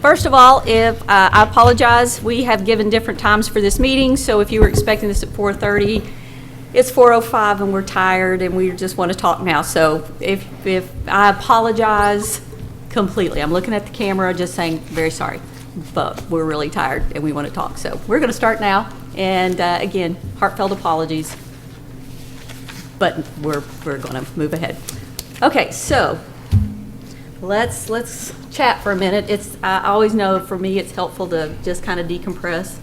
First of all, if I apologize, we have given different times for this meeting, so if you were expecting this at 4:30, it's 4:05 and we're tired and we just want to talk now. So if I apologize completely. I'm looking at the camera just saying very sorry, but we're really tired and we want to talk. So we're going to start now, and again, heartfelt apologies, but we're going to move ahead. Okay, so let's chat for a minute. I always know for me it's helpful to just kind of decompress.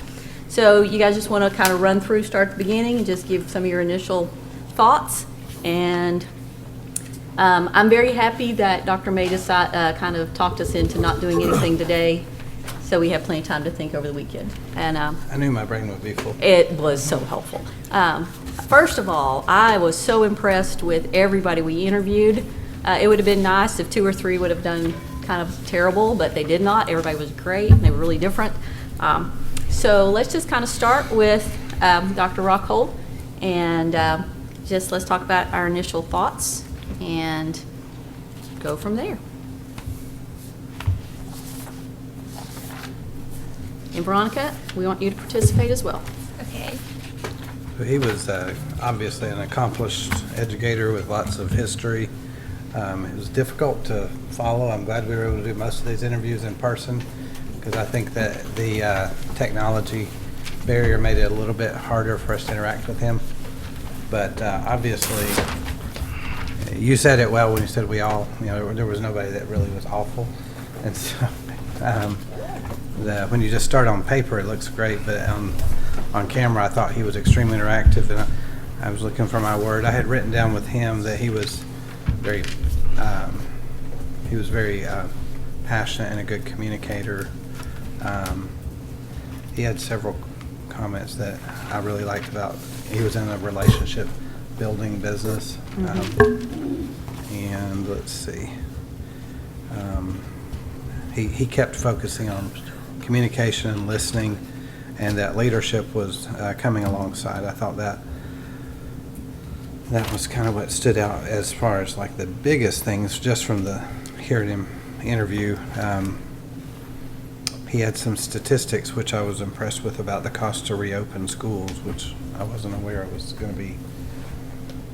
So you guys just want to kind of run through, start at the beginning, and just give some of your initial thoughts. And I'm very happy that Dr. May kind of talked us into not doing anything today, so we have plenty of time to think over the weekend. And I knew my brain would be full. It was so helpful. First of all, I was so impressed with everybody we interviewed. It would have been nice if 2 or 3 would have done kind of terrible, but they did not. Everybody was great, and they were really different. So let's just kind of start with Dr. Rockhold, and just let's talk about our initial thoughts and go from there. And Veronica, we want you to participate as well. Okay. He was obviously an accomplished educator with lots of history. It was difficult to follow. I'm glad we were able to do most of these interviews in person, because I think that the technology barrier made it a little bit harder for us to interact with him. But obviously, you said it well when you said we all, there was nobody that really was awful. And so when you just start on paper, it looks great, but on camera, I thought he was extremely interactive, and I was looking for my word. I had written down with him that he was very passionate and a good communicator. He had several comments that I really liked about. He was in a relationship building business. And let's see. He kept focusing on communication and listening, and that leadership was coming alongside. I thought that was kind of what stood out as far as like the biggest things just from hearing him interview. He had some statistics which I was impressed with about the cost to reopen schools, which I wasn't aware it was going to be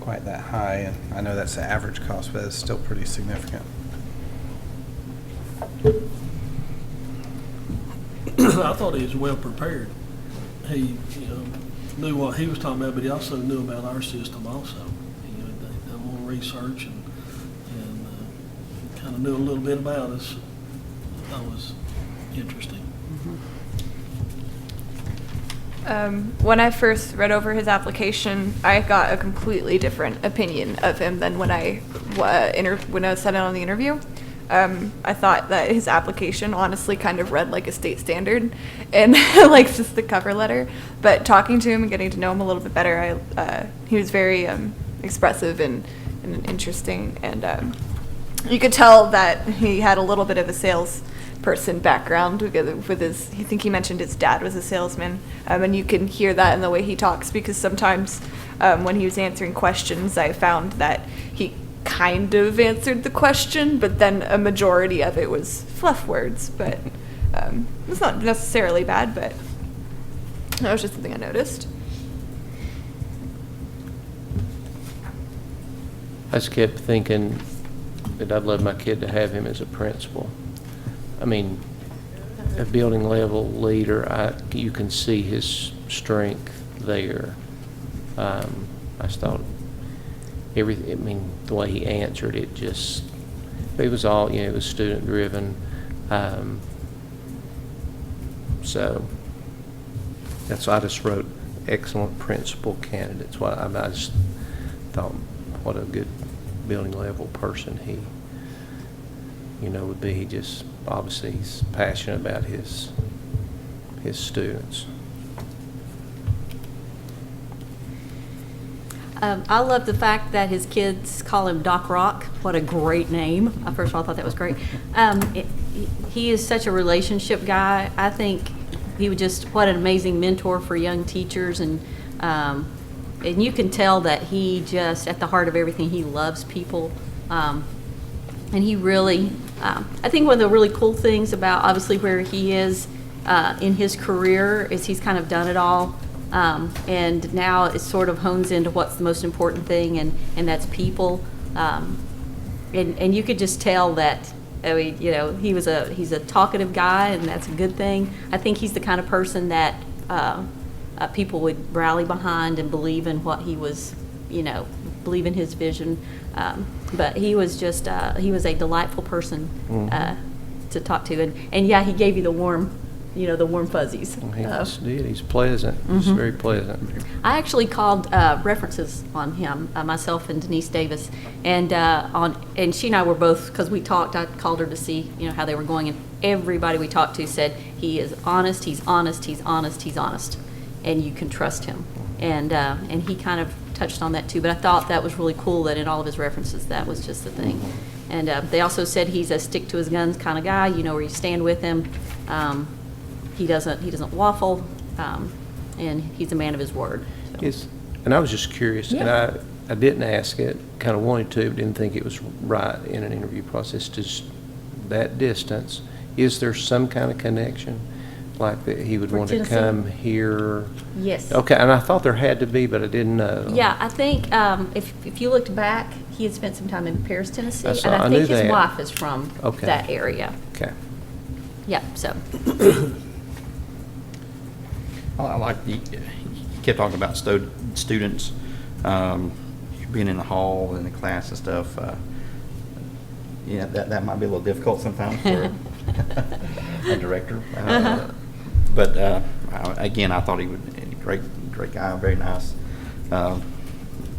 quite that high. And I know that's the average cost, but it's still pretty significant. I thought he was well prepared. He, knew what he was talking about, but he also knew about our system also. They done more research and kind of knew a little bit about us. That was interesting. When I first read over his application, I got a completely different opinion of him than when I sat in on the interview. I thought that his application honestly kind of read like a state standard and like just the cover letter. But talking to him and getting to know him a little bit better, he was very expressive and interesting. And you could tell that he had a little bit of a salesperson background with his, I think he mentioned his dad was a salesman. And you can hear that in the way he talks, because sometimes when he was answering questions, I found that he kind of answered the question, but then a majority of it was fluff words. But it's not necessarily bad, but that was just something I noticed. I just kept thinking that I'd love my kid to have him as a principal. I mean, a building level leader, you can see his strength there. I just thought everything, I mean, the way he answered it, it was all, it was student driven. So that's why I just wrote excellent principal candidates. I just thought what a good building level person he, would be. He just, obviously he's passionate about his students. I love the fact that his kids call him Doc Rock. What a great name. First of all, I thought that was great. He is such a relationship guy. I think he would what an amazing mentor for young teachers. And you can tell that he just, at the heart of everything, he loves people. And he really, I think one of the really cool things about obviously where he is in his career is he's kind of done it all. And now it sort of hones into what's the most important thing, and that's people. And you could just tell that, I mean, you know, he's a talkative guy, and that's a good thing. I think he's the kind of person that people would rally behind and believe in what he was, you know, believe in his vision. But he was just, he was a delightful person to talk to. And yeah, he gave you the warm, you know, the warm fuzzies. He just did. He's pleasant. He's very pleasant. I actually called references on him, myself and Denise Davis, and she and I were both, because we talked. I called her to see, you know, how they were going, and everybody we talked to said he is honest. He's honest. He's honest. He's honest, and you can trust him. And he kind of touched on that too. But I thought that was really cool that in all of his references that was just the thing. And they also said he's a stick to his guns kind of guy. You know, where you stand with him. He doesn't waffle, and he's a man of his word. So. And I was just curious, and I didn't ask it, kind of wanted to, but didn't think it was right in an interview process. Just that distance, is there some kind of connection, like that he would want Tennessee? to come here? Yes. Okay, and I thought there had to be, but I didn't know. Yeah, I think if you looked back, he had spent some time in Paris, Tennessee, and I I knew think his that. wife is from Okay. that area. Okay. Yeah, so. I like you kept talking about students being in the hall and the class and stuff. Yeah, that might be a little difficult sometimes for a director. But again, I thought he was a great guy, very nice.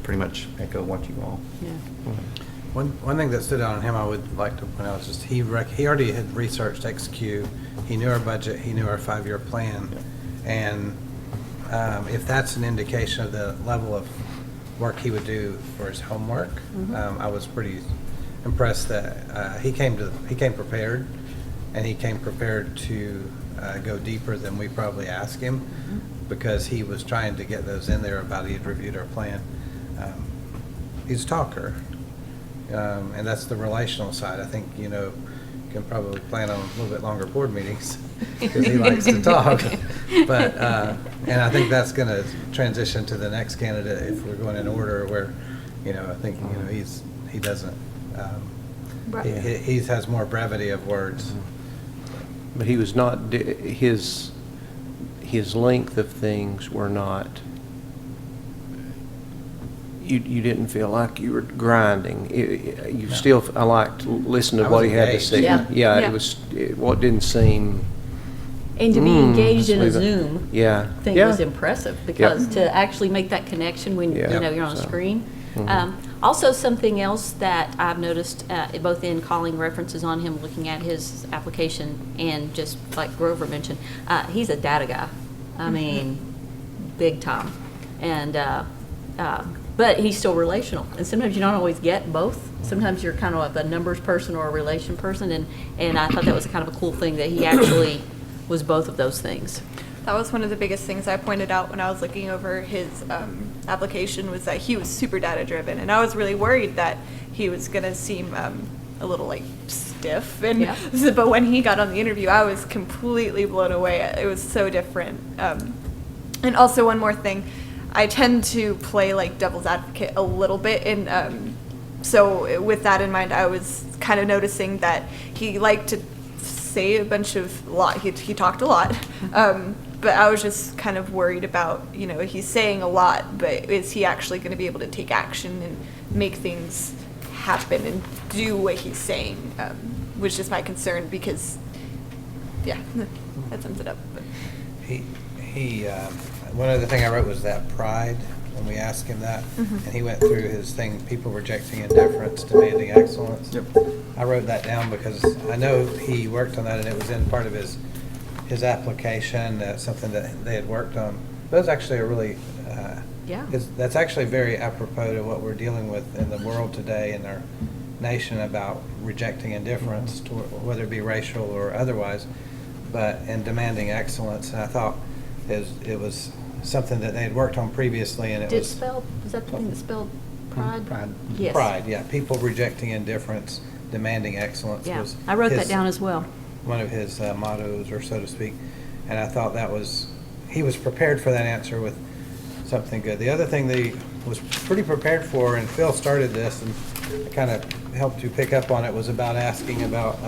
Pretty much echo what you all. Yeah. One thing that stood out on him I would like to point out is just he already had researched XQ. He knew our budget. He knew our 5-year plan. And if that's an indication of the level of work he would do for his homework, I was pretty impressed that he came prepared, and he came prepared to go deeper than we probably asked him, because he was trying to get those in there about he had reviewed our plan. He's a talker, and that's the relational side. I think, you know, can probably plan on a little bit longer board meetings because he likes to talk. But and I think that's going to transition to the next candidate if we're going in order. Where, you know, I think, you know, he doesn't. He has more brevity of words. But he was not, his length of things were not, you didn't feel like you were grinding. You still, I liked listening to I what was he had to engaged. say. Yeah. What didn't seem. And to be engaged in a let's leave it. Zoom Yeah. thing was impressive, because to actually make that connection when you know you're on a So, screen. Also, something else that I've noticed, both in calling references on him, looking at his application, and just like Grover mentioned, he's a data guy. I mean, big time. And but he's still relational, and sometimes you don't always get both. Sometimes you're kind of a numbers person or a relation person, and I thought that was kind of a cool thing that he actually was both of those things. That was one of the biggest things I pointed out when I was looking over his application, was that he was super data driven, and I was really worried that he was going to seem a little like stiff. And but when he got on the interview, I was completely blown away. It was so different. And also one more thing, I tend to play like devil's advocate a little bit, and so with that in mind, I was kind of noticing that he liked to say he talked a lot. But I was just kind of worried about, you know, he's saying a lot, but is he actually going to be able to take action and make things happen and do what he's saying, which is my concern, because, yeah, that sums it up. But. One other thing I wrote was that pride, when we asked him that, and he went through his thing, people rejecting indifference, demanding excellence. I wrote that down because I know he worked on that, and it was in part of his application, something that they had worked on. That was actually a really, that's actually very apropos to what we're dealing with in the world today, in our nation, about rejecting indifference, whether it be racial or otherwise, and demanding excellence. And I thought it was something that they had worked on previously, and it was. Was that the thing that spelled Pride? Pride. Yes. Pride, yeah. People rejecting indifference, demanding excellence Yeah, was I wrote that his- down as well. one of his mottos, or so to speak. And I thought that was, he was prepared for that answer with something good. The other thing that he was pretty prepared for, and Phil started this and kind of helped you pick up on it, was about asking about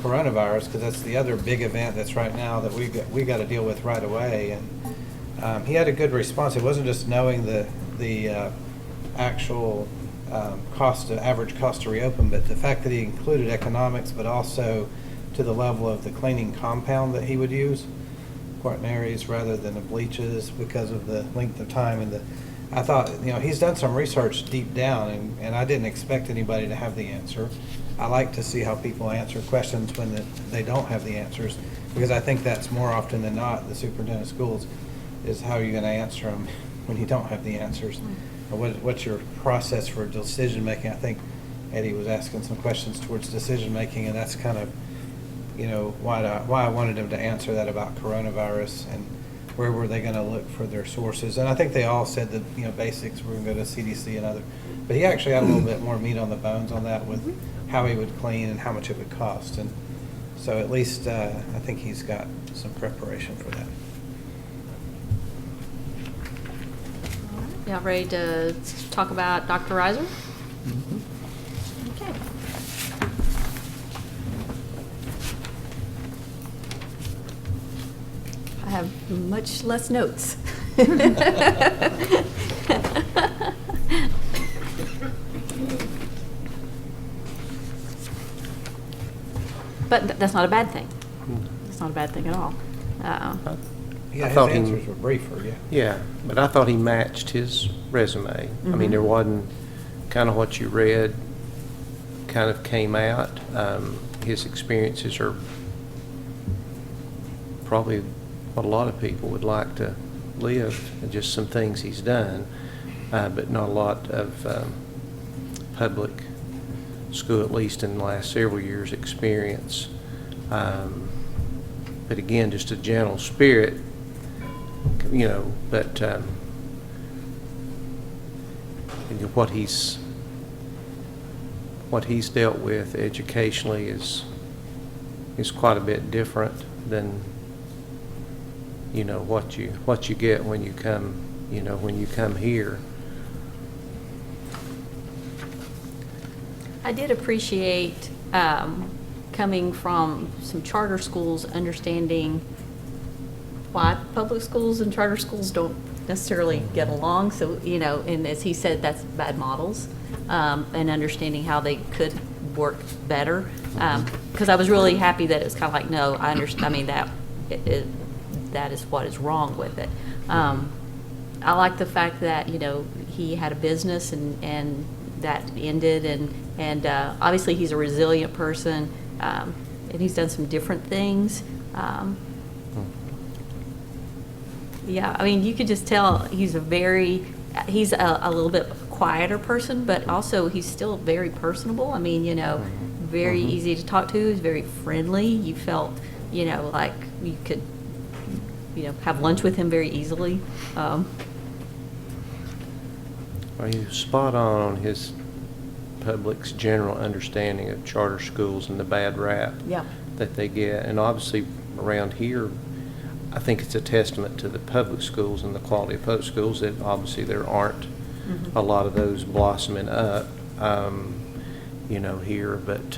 coronavirus, because that's the other big event that's right now that we got to deal with right away. And he had a good response. It wasn't just knowing the actual average cost to reopen, but the fact that he included economics, but also to the level of the cleaning compound that he would use, quaternaries rather than the bleaches, because of the length of time. And I thought, he's done some research deep down, and I didn't expect anybody to have the answer. I like to see how people answer questions when they don't have the answers, because I think that's more often than not the superintendent of schools, is how are you going to answer them when you don't have the answers. What's your process for decision-making? I think Eddie was asking some questions towards decision-making, and that's kind of, why I wanted him to answer that about coronavirus, and where were they going to look for their sources. And I think they all said that, basics, we're going to go to CDC and other. But he actually had a little bit more meat on the bones on that, with how he would clean and how much it would cost. And so at least I think he's got some preparation for that. Y'all ready to talk about Dr. Reiser? Okay. I have much less notes. But that's not a bad thing. It's not a bad thing at all. Yeah, I his thought he- answers were briefer, yeah. Yeah, but I thought he matched his resume. I mean, there wasn't kind of what you read kind of came out. His experiences are probably what a lot of people would like to live, and just some things he's done, but not a lot of public school, at least in the last several years' experience. But again, just a gentle spirit, but what he's dealt with educationally is quite a bit different than what you get when you come here. I did appreciate coming from some charter schools, understanding why public schools and charter schools don't necessarily get along. So, and as he said, that's bad models, and understanding how they could work better. Because I was really happy that it's kind of like, no, I understand. I mean, that is what is wrong with it. I like the fact that, he had a business and that ended, and obviously he's a resilient person, and he's done some different things. Yeah, I mean, you could just tell he's a little bit quieter person, but also he's still very personable. I mean, very easy to talk to. He's very friendly. You felt, like you could, have lunch with him very easily. Well, you're spot on his public's general understanding of charter schools and the bad rap Yeah. that they get. And obviously around here, I think it's a testament to the public schools and the quality of public schools that obviously there aren't a lot of those blossoming up, here. But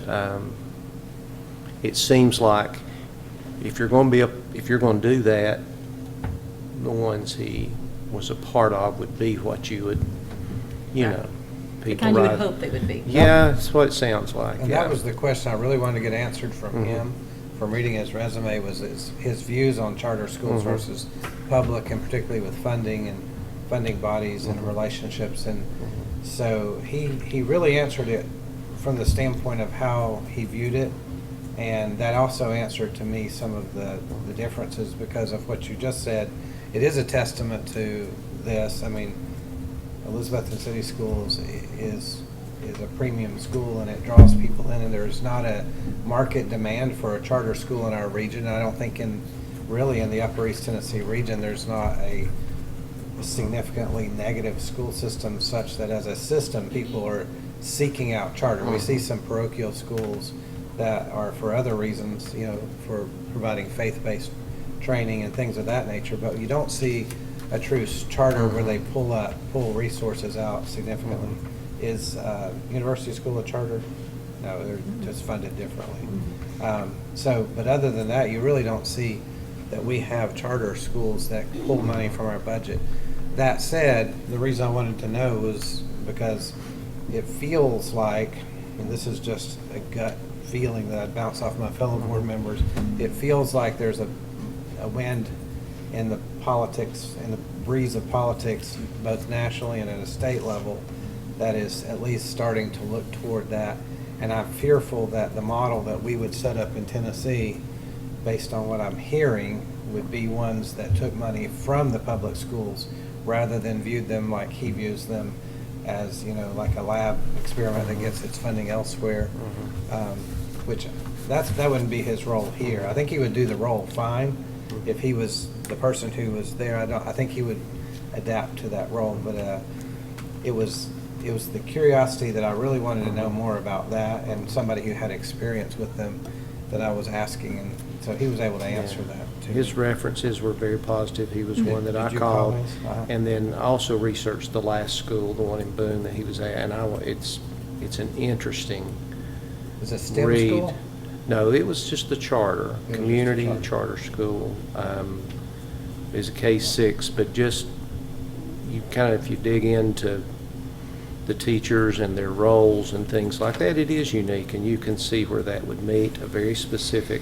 it seems like if you're going to do that, the ones he was a part of would be what you would, The people kind you would right- hope they would be. Yeah, that's what it sounds like. And yeah. that was the question I really wanted to get answered from him, from reading his resume, was his views on charter schools versus public, and particularly with funding and funding bodies and relationships. And so he really answered it from the standpoint of how he viewed it. And that also answered to me some of the differences, because of what you just said. It is a testament to this. I mean, Elizabethton City Schools is a premium school, and it draws people in, and there's not a market demand for a charter school in our region. I don't think really in the Upper East Tennessee region, there's not a significantly negative school system such that as a system, people are seeking out charter. We see some parochial schools that are for other reasons, for providing faith-based training and things of that nature, but you don't see a true charter where they pull resources out significantly. Is University School a charter? No, they're just funded differently. But other than that, you really don't see that we have charter schools that pull money from our budget. That said, the reason I wanted to know was because it feels like, and this is just a gut feeling that I'd bounce off my fellow board members, it feels like there's a wind in the politics, in the breeze of politics, both nationally and at a state level, that is at least starting to look toward that. And I'm fearful that the model that we would set up in Tennessee, based on what I'm hearing, would be ones that took money from the public schools rather than viewed them like he views them as, like a lab experiment that gets its funding elsewhere, which that wouldn't be his role here. I think he would do the role fine if he was the person who was there. I think he would adapt to that role, but it was the curiosity that I really wanted to know more about that, and somebody who had experience with them that I was asking, and so he was able to answer that too. His references were very positive. He was one that I Did you call called, his? and then also researched the last school, the one in Boone that he was at, and it's an interesting Is it STEM read. school? No, it was just the charter, It was just community the charter school. It was a K-6, but just you kind of, if you dig into the teachers and their roles and things like that, it is unique, and you can see where that would meet a very specific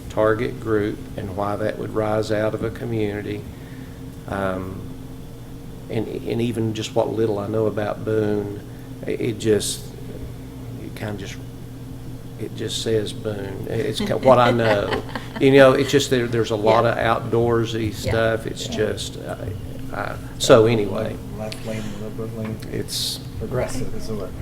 target group and why that would rise out of a community. And even just what little I know about Boone, it just says Boone. It's kind of what I know. It's just there's a lot of outdoorsy stuff. It's just so anyway. Left leaning, liberal leaning. It's Progressive is the word.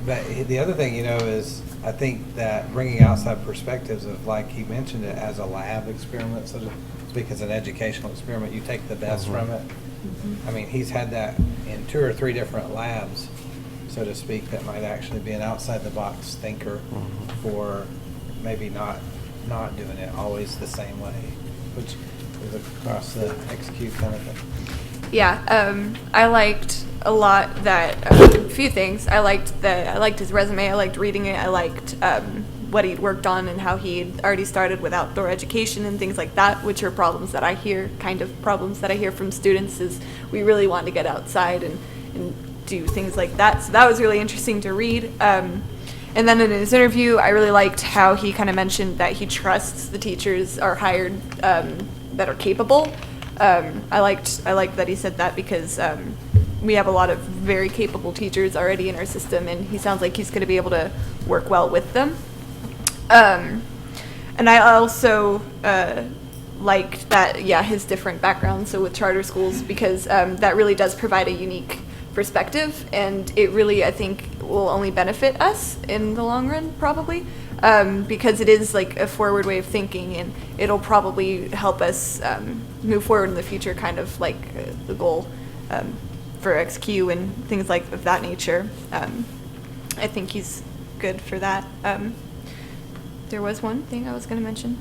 But the other thing, is I think that bringing outside perspectives of, like he mentioned it, as a lab experiment, so to speak, as an educational experiment, you take the best from it. I mean, he's had that in 2 or 3 different labs, so to speak, that might actually be an outside-the-box thinker for maybe not doing it always the same way, which is across the execute kind of thing. Yeah, I liked a lot that a few things. I liked his resume. I liked reading it. I liked what he'd worked on and how he'd already started with outdoor education and things like that, which are problems that I hear from students. Is we really want to get outside and do things like that. So that was really interesting to read. And then in his interview, I really liked how he kind of mentioned that he trusts the teachers are hired that are capable. I liked that he said that because we have a lot of very capable teachers already in our system, and he sounds like he's going to be able to work well with them. And I also liked that, his different background, so with charter schools, because that really does provide a unique perspective, and it really, I think, will only benefit us in the long run, probably. Because it is like a forward way of thinking, and it'll probably help us move forward in the future, kind of like the goal for XQ and things like of that nature. I think he's good for that. There was one thing I was going to mention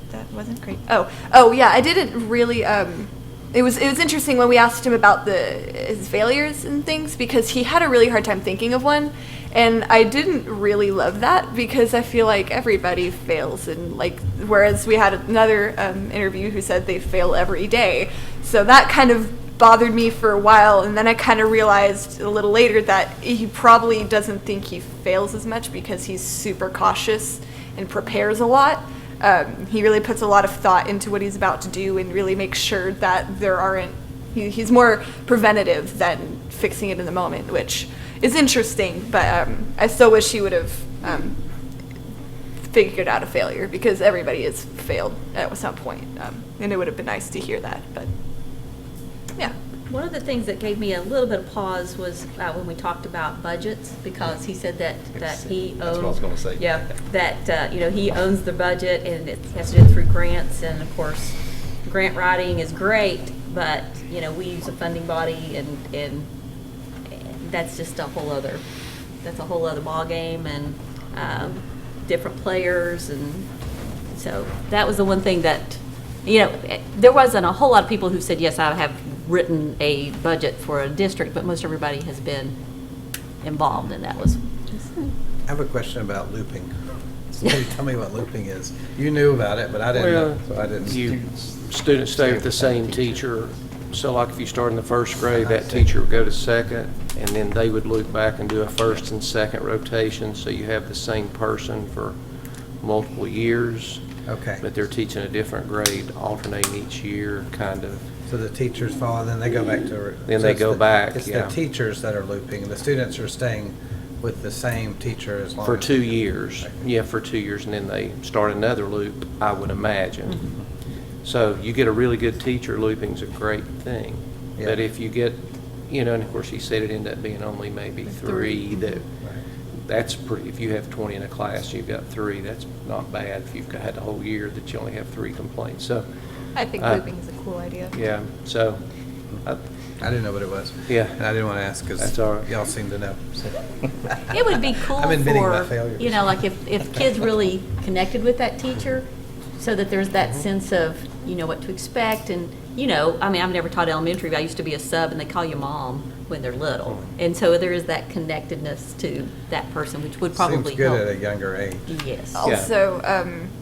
that wasn't great. Oh yeah, I didn't really. It was interesting when we asked him about his failures and things, because he had a really hard time thinking of one. And I didn't really love that, because I feel like everybody fails, and whereas we had another interview who said they fail every day. So that kind of bothered me for a while, and then I kind of realized a little later that he probably doesn't think he fails as much because he's super cautious and prepares a lot. He really puts a lot of thought into what he's about to do and really makes sure that there aren't, he's more preventative than fixing it in the moment, which is interesting, but I still wish he would have figured out a failure, because everybody has failed at some point, and it would have been nice to hear that, but yeah. One of the things that gave me a little bit of pause was when we talked about budgets, because he said that he owns. That's what I was going to say. Yeah, that he owns the budget, and it has to do it through grants, and of course, grant writing is great, but, you know, we use a funding body, and that's just a whole other ballgame, and different players, and so that was the one thing that, you know, there wasn't a whole lot of people who said, yes, I have written a budget for a district, but most everybody has been involved, and that was just. I have a question about looping. Somebody tell me what looping is. You knew about it, but I didn't know, so I didn't. Students stay with the same teacher. So like if you start in the first grade, that teacher would go to second, and then they would loop back and do a first and second rotation, so you have the same person for multiple years. Okay. But they're teaching a different grade, alternating each year, kind of. So the teachers follow, then they go back to. Then so they it's go back, It's yeah. the teachers that are looping, and the students are staying with the same teacher as long as. For 2 years. Yeah, for 2 years, and then they start another loop, I would imagine. So you get a really good teacher, looping's a great thing. Yeah. But if you get, you know, and of course he said it ended up being only maybe 3, that, that's pretty, if you have 20 in a class, you've got 3, that's not bad if you've had a whole year that you only have 3 complaints. So, I think looping is a cool idea. yeah, so, I didn't know what it was. Yeah. And I didn't want to ask because That's all right. y'all seem to know. So. It would be cool I'm admitting my for, failures. you know, like if kids really connected with that teacher, so that there's that sense of, you know, what to expect, and, you know, I mean, I've never taught elementary, but I used to be a sub, and they call you mom when they're little. And so there is that connectedness to that person, which would probably Seems good help. at a younger age. Yes. Also,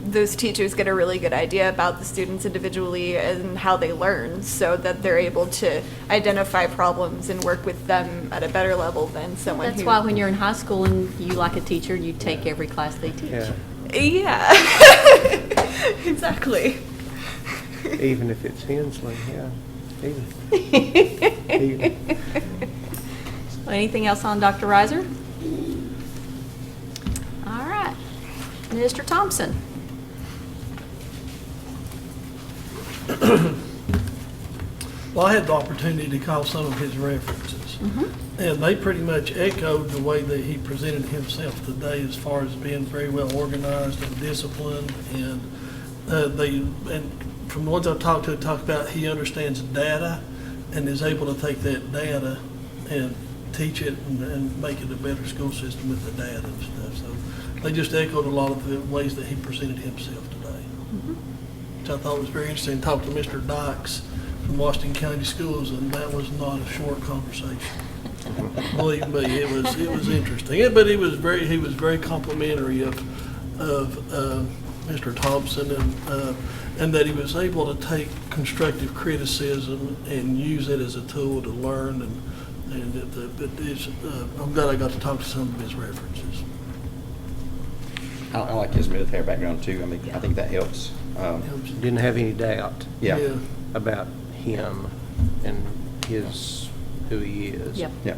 those teachers get a really good idea about the students individually and how they learn, so that they're able to identify problems and work with them at a better level than someone That's who. why when you're in high school and you like a teacher, you take every class they teach. yeah, Yeah. Exactly. even if it's Hensley, yeah. Even. Anything else on Dr. Reiser? All right. Mr. Thompson? Well, I had the opportunity to call some of his references, and they pretty much echoed the way that he presented himself today, as far as being very well organized and disciplined, and from the ones I've talked to, talk about he understands data and is able to take that data and teach it and make it a better school system with the data and stuff. So they just echoed a lot of the ways that he presented himself today, which I thought was very interesting. Talked to Mr. Dykes from Washington County Schools, and that was not a short conversation. Believe me, it was interesting. But he was very complimentary of Mr. Thompson, and that he was able to take constructive criticism and use it as a tool to learn. I'm glad I got to talk to some of his references. I like his military background too. I mean, I think that helps. Didn't have any doubt Yeah. about him and who he is. Yep. Yeah.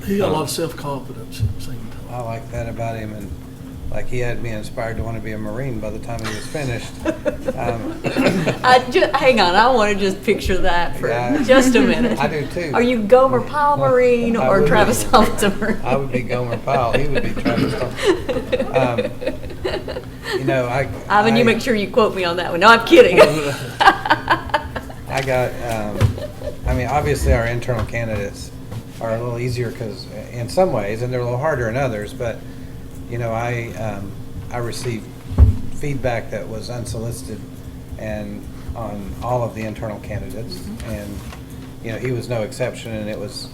He got a lot of self-confidence at the same time. I like that about him, and like he had me inspired to want to be a Marine by the time he was finished. Hang on, I want to just picture that for Yeah. just a minute. I do too. Are you Gomer Pyle Marine I or would Travis be. Thompson Marine? I would be Gomer Pyle. He would be Travis Thompson. You know, Ivan, you make sure you quote me on that one. No, I'm kidding. I got, I mean, obviously our internal candidates are a little easier because in some ways, and they're a little harder in others, but, you know, I received feedback that was unsolicited and on all of the internal candidates, and, you know, he was no exception, and it was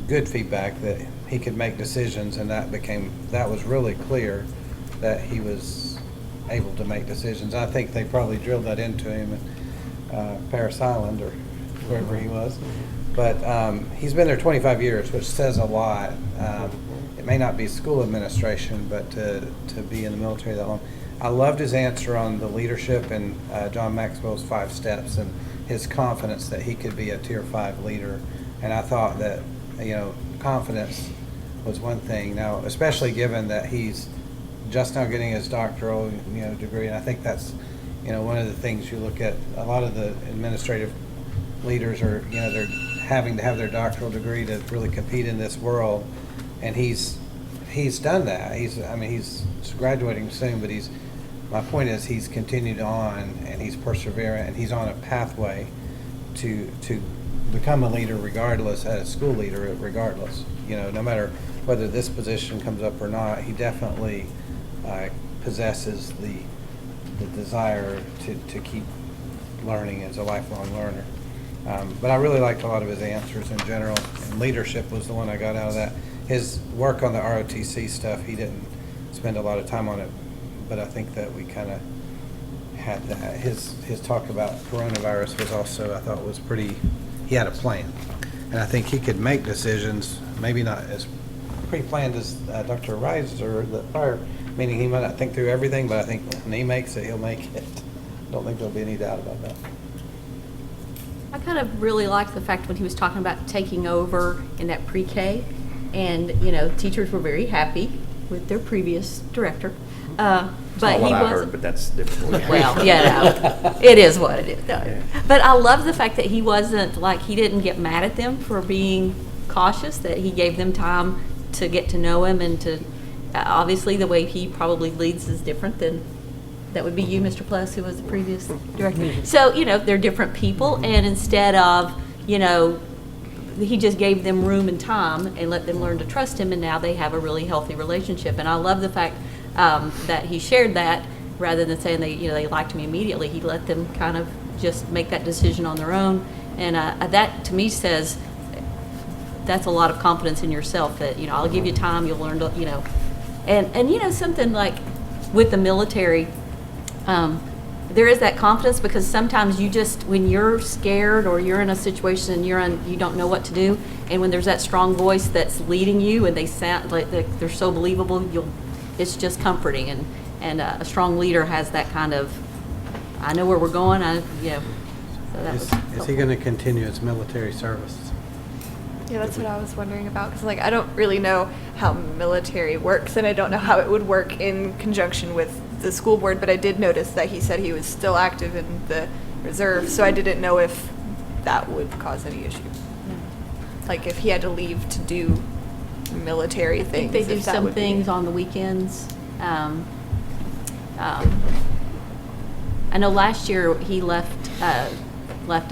good feedback that he could make decisions, and that was really clear that he was able to make decisions. I think they probably drilled that into him in Paris Island or wherever he was. But he's been there 25 years, which says a lot. It may not be school administration, but to be in the military that long. I loved his answer on the leadership and John Maxwell's 5 steps and his confidence that he could be a Tier 5 leader. And I thought that, you know, confidence was one thing. Now, especially given that he's just now getting his doctoral, you know, degree, and I think that's, you know, one of the things you look at. A lot of the administrative leaders are, you know, they're having to have their doctoral degree to really compete in this world, and he's done that. He's graduating soon, but he's my point is, he's continued on, and he's perseverant, and he's on a pathway to become a leader regardless, as a school leader regardless. You know, no matter whether this position comes up or not, he definitely possesses the desire to keep learning as a lifelong learner. But I really liked a lot of his answers in general, and leadership was the one I got out of that. His work on the ROTC stuff, he didn't spend a lot of time on it, but I think that we kind of had that. His talk about coronavirus was also, I thought, was pretty, he had a plan. And I think he could make decisions, maybe not as pre-planned as Dr. Reiser, the prior, meaning he might not think through everything, but I think when he makes it, he'll make it. I don't think there'll be any doubt about that. I kind of really liked the fact when he was talking about taking over in that pre-K, and, you know, teachers were very happy with their previous director. It's But not he what I wasn't. heard, but that's different. Well, yeah, no, it is what it is. No. But I love the fact that he wasn't, like, he didn't get mad at them for being cautious, that he gave them time to get to know him and to, obviously, the way he probably leads is different than, that would be you, Mr. Pless, who was the previous director. So, you know, they're different people, and instead of, you know, he just gave them room and time and let them learn to trust him, and now they have a really healthy relationship. And I love the fact that he shared that, rather than saying they liked me immediately. He let them kind of just make that decision on their own, and that to me says that's a lot of confidence in yourself. That, you know, I'll give you time, you'll learn to, you know, and you know, something like with the military, there is that confidence, because sometimes you just, when you're scared or you're in a situation and you don't know what to do, and when there's that strong voice that's leading you and they sound like they're so believable, it's just comforting, and a strong leader has that kind of, I know where we're going, so that was Is he going to continue his military service? Yeah, that's what I was wondering about, because like I don't really know how military works, and I don't know how it would work in conjunction with the school board, but I did notice that he said he was still active in the reserve, so I didn't know if that would cause any issue. Like if he had to leave to do military I think things. they do if that some would be- things on the weekends. I know last year he left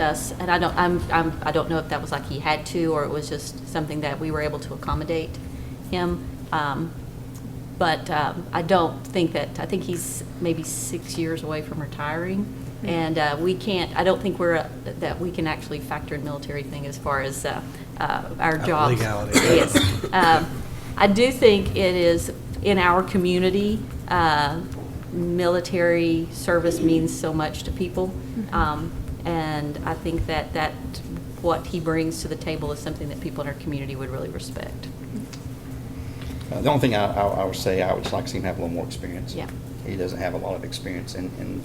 us, and I don't know if that was like he had to, or it was just something that we were able to accommodate him. But I don't think that, I think he's maybe 6 years away from retiring, and we can't, I don't think that we can actually factor in military thing as far as our jobs. Legality. Yes. I do think it is, in our community, military service means so much to people. And I think that what he brings to the table is something that people in our community would really respect. The only thing I would say, I would just like to see him have a little more experience. Yeah. He doesn't have a lot of experience, and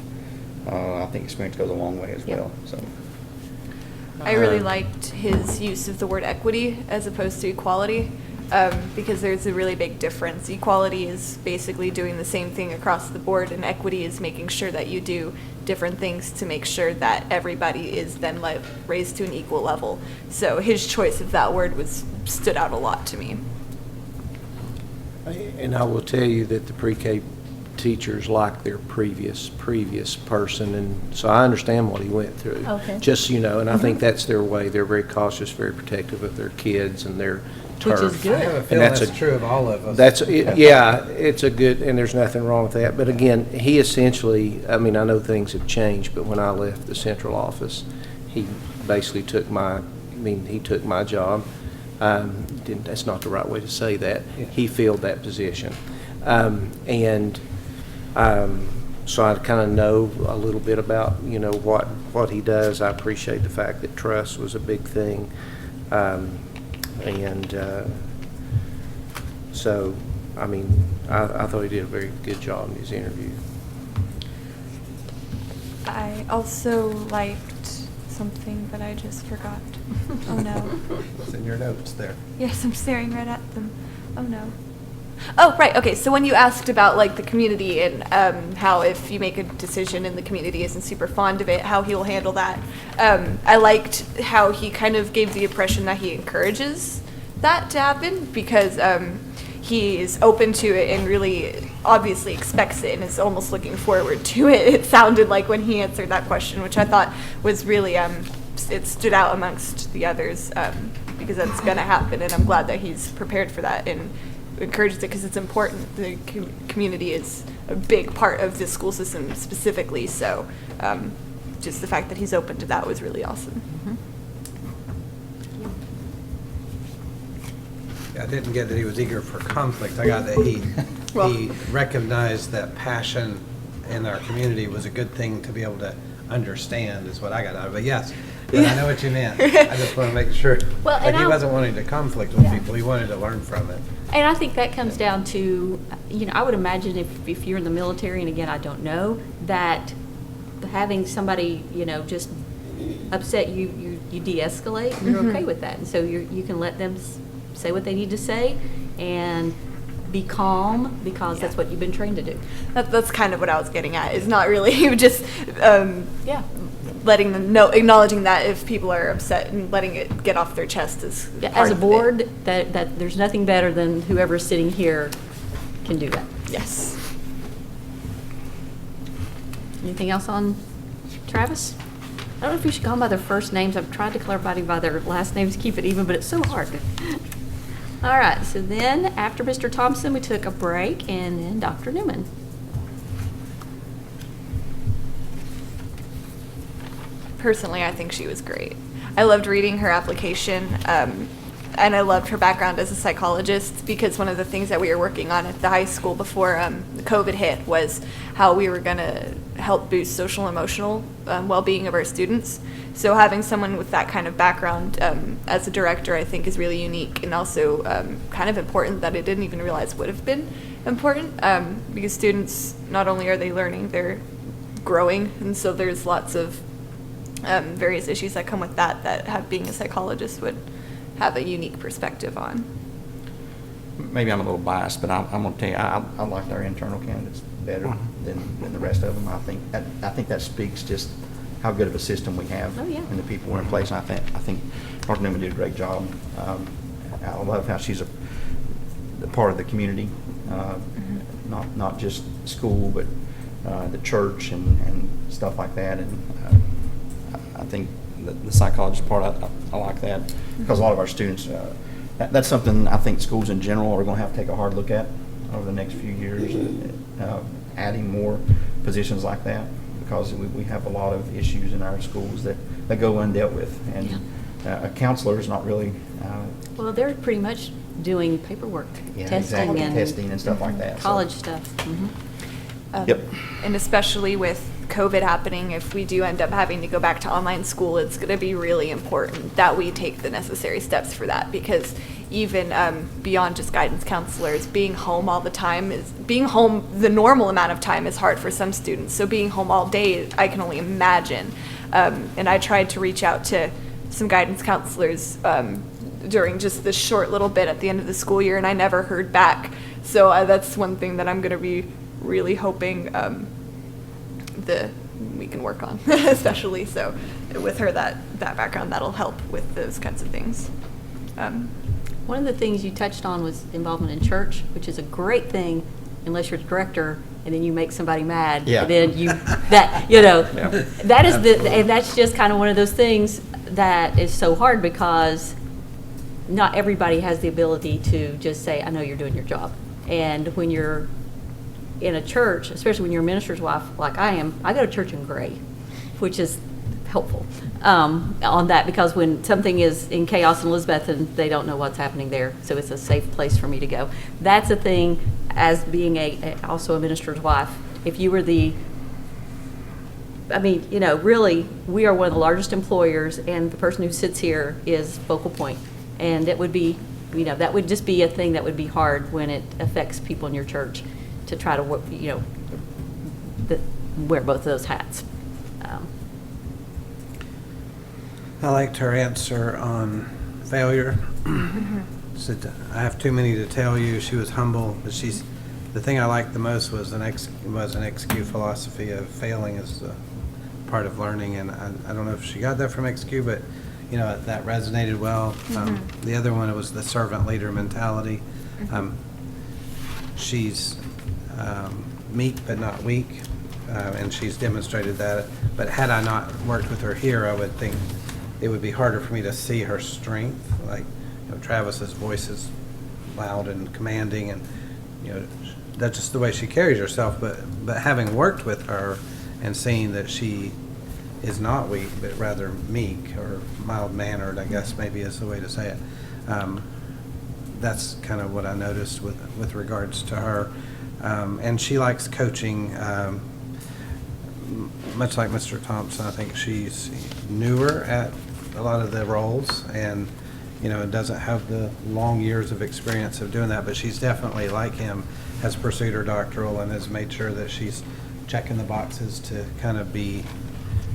I think experience goes a long way as Yeah. well, so. I really liked his use of the word equity as opposed to equality, because there's a really big difference. Equality is basically doing the same thing across the board, and equity is making sure that you do different things to make sure that everybody is then raised to an equal level. So his choice of that word stood out a lot to me. And I will tell you that the pre-K teachers like their previous person, and so I understand what he went through. Okay. Just so you know, and I think that's their way. They're very cautious, very protective of their kids and their turf. Which is good. I have a And feeling that's true of all of us. Yeah, it's a good, and there's nothing wrong with that. But again, he essentially, I mean, I know things have changed, but when I left the central office, he basically took my job. That's not the right way to say that. Yeah. He filled that position. So I kind of know a little bit about, you know, what he does. I appreciate the fact that trust was a big thing. So, I mean, I thought he did a very good job in his interview. I also liked something, but I just forgot. Oh no. It's in your notes there. Yes, I'm staring right at them. Oh no. Oh, right, okay, so when you asked about like the community and how if you make a decision and the community isn't super fond of it, how he'll handle that, I liked how he kind of gave the impression that he encourages that to happen, because he is open to it and really obviously expects it and is almost looking forward to it. It sounded like when he answered that question, which I thought was really, it stood out amongst the others, because that's going to happen, and I'm glad that he's prepared for that and encourages it because it's important. The community is a big part of the school system specifically, so just the fact that he's open to that was really awesome. I didn't get that he was eager for conflict. I got that he recognized that passion in our community was a good thing to be able to understand, is what I got out of it. Yes, but I know what you meant. I just want to make sure. Well, Like and he I- wasn't wanting to conflict with people. He wanted to learn from it. And I think that comes down to, I would imagine if you're in the military, and again, I don't know, that having somebody, just upset you de-escalate, and you're okay with that. And so you can let them say what they need to say and be calm, because that's what you've been trained to do. That's kind of what I was getting at. It's not really just Yeah. letting them know, acknowledging that if people are upset and letting it get off their chest is part As a of it. board, that there's nothing better than whoever's sitting here can do that. Yes. Anything else on Travis? I don't know if you should call them by their first names. I've tried to call everybody by their last names to keep it even, but it's so hard. All right, so then after Mr. Thompson, we took a break, and then Dr. Newman. Personally, I think she was great. I loved reading her application, and I loved her background as a psychologist, because one of the things that we were working on at the high school before the COVID hit was how we were going to help boost social and emotional well-being of our students. So having someone with that kind of background as a director, I think, is really unique, and also kind of important that I didn't even realize would have been important, because students, not only are they learning, they're growing, and so there's lots of various issues that come with that being a psychologist would have a unique perspective on. Maybe I'm a little biased, but I'm going to tell you, I liked our internal candidates better than the rest of them. I think that speaks just how good of a system we have, Oh, yeah. and the people we're in place. And I think Dr. Newman did a great job. I love how she's a part of the community, not just school, but the church and stuff like that. And I think the psychologist part, I like that, because a lot of our students, that's something I think schools in general are going to have to take a hard look at over the next few years, adding more positions like that, because we have a lot of issues in our schools that go undealt with, and a counselor is not really Well, they're pretty much doing paperwork, testing, exactly, and testing and stuff like that. So- college stuff. Yep. And especially with COVID happening, if we do end up having to go back to online school, it's going to be really important that we take the necessary steps for that, because even beyond just guidance counselors, being home all the time being home the normal amount of time is hard for some students. So being home all day, I can only imagine. And I tried to reach out to some guidance counselors during just this short little bit at the end of the school year, and I never heard back. So that's one thing that I'm going to be really hoping we can work on, especially so with her that background, that'll help with those kinds of things. One of the things you touched on was involvement in church, which is a great thing unless you're the director and then you make somebody mad. Yeah. And then that is and that's just kind of one of those things that is so hard, because not everybody has the ability to just say, I know you're doing your job. And when you're in a church, especially when you're a minister's wife like I am, I go to church in gray, which is helpful on that, because when something is in chaos in Elizabeth and they don't know what's happening there, so it's a safe place for me to go. That's a thing, as being also a minister's wife. If you were really, we are one of the largest employers, and the person who sits here is focal point. And it would be, that would just be a thing that would be hard when it affects people in your church, to try to work, wear both of those hats. I liked her answer on failure. Said, I have too many to tell you. She was humble, but the thing I liked the most was an XQ philosophy of failing as a part of learning, and I don't know if she got that from XQ, but that resonated well. The other one was the servant leader mentality. she's meek but not weak, and she's demonstrated that. But had I not worked with her here, I would think it would be harder for me to see her strength. Like, Travis's voice is loud and commanding, and that's just the way she carries herself. But having worked with her and seeing that she is not weak, but rather meek or mild-mannered, I guess maybe is the way to say it. That's kind of what I noticed with regards to her. And she likes coaching, much like Mr. Thompson. I think she's newer at a lot of the roles, and doesn't have the long years of experience of doing that, but she's definitely, like him, has pursued her doctoral and has made sure that she's checking the boxes to kind of be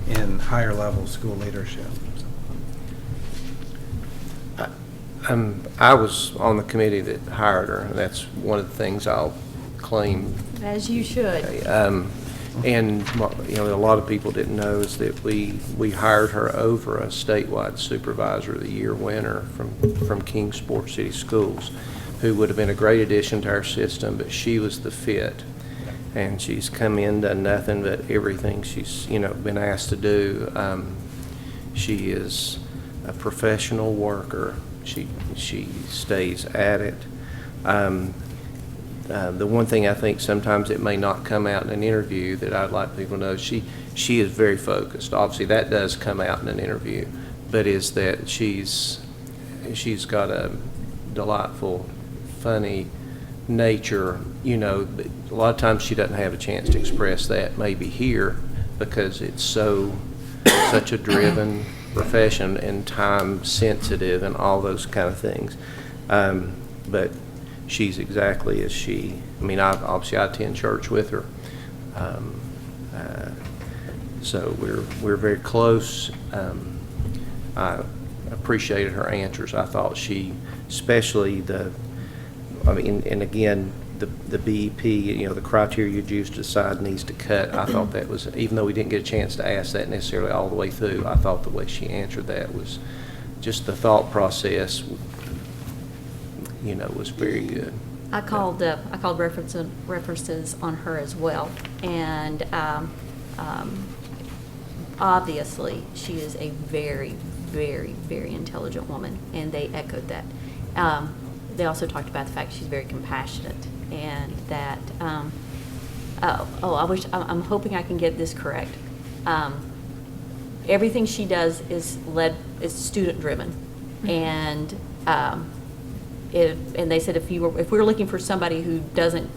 in higher level school leadership. I was on the committee that hired her, and that's one of the things I'll claim. As you should. And a lot of people didn't know is that we hired her over a statewide Supervisor of the Year winner from Kingsport City Schools, who would have been a great addition to our system, but she was the fit. And she's come in, done nothing but everything she's been asked to do. She is a professional worker. She stays at it. The one thing I think sometimes it may not come out in an interview that I'd like people to know, she is very focused. Obviously, that does come out in an interview, but is that she's got a delightful, funny nature. But a lot of times she doesn't have a chance to express that maybe here because it's such a driven profession and time sensitive and all those kind of things. But she's exactly as she. I attend church with her, so we're very close. I appreciated her answers. I thought she, especially and again, the BEP, the criteria you use to decide needs to cut. I thought that was, even though we didn't get a chance to ask that necessarily all the way through, I thought the way she answered that was just the thought process. Was very good. I called references on her as well, and obviously she is a very, very, very intelligent woman, and they echoed that. They also talked about the fact she's very compassionate, and that I'm hoping I can get this correct. Everything she does is student driven, and they said if we were looking for somebody who isn't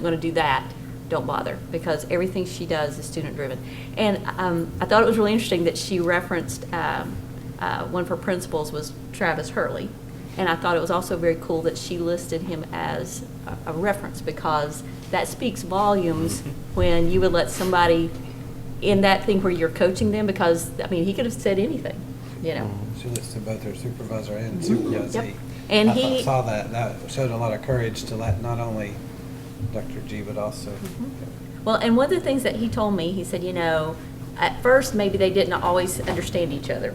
going to do that, don't bother, because everything she does is student driven. And I thought it was really interesting that she referenced one of her principals was Travis Hurley, and I thought it was also very cool that she listed him as a reference, because that speaks volumes when you would let somebody in that thing where you're coaching them, because he could have said anything, She listed both her supervisor and supervisee. Yep. And I saw that. That showed a lot of courage to let not only Dr. G, but also. Well, and one of the things that he told me, he said, at first maybe they didn't always understand each other.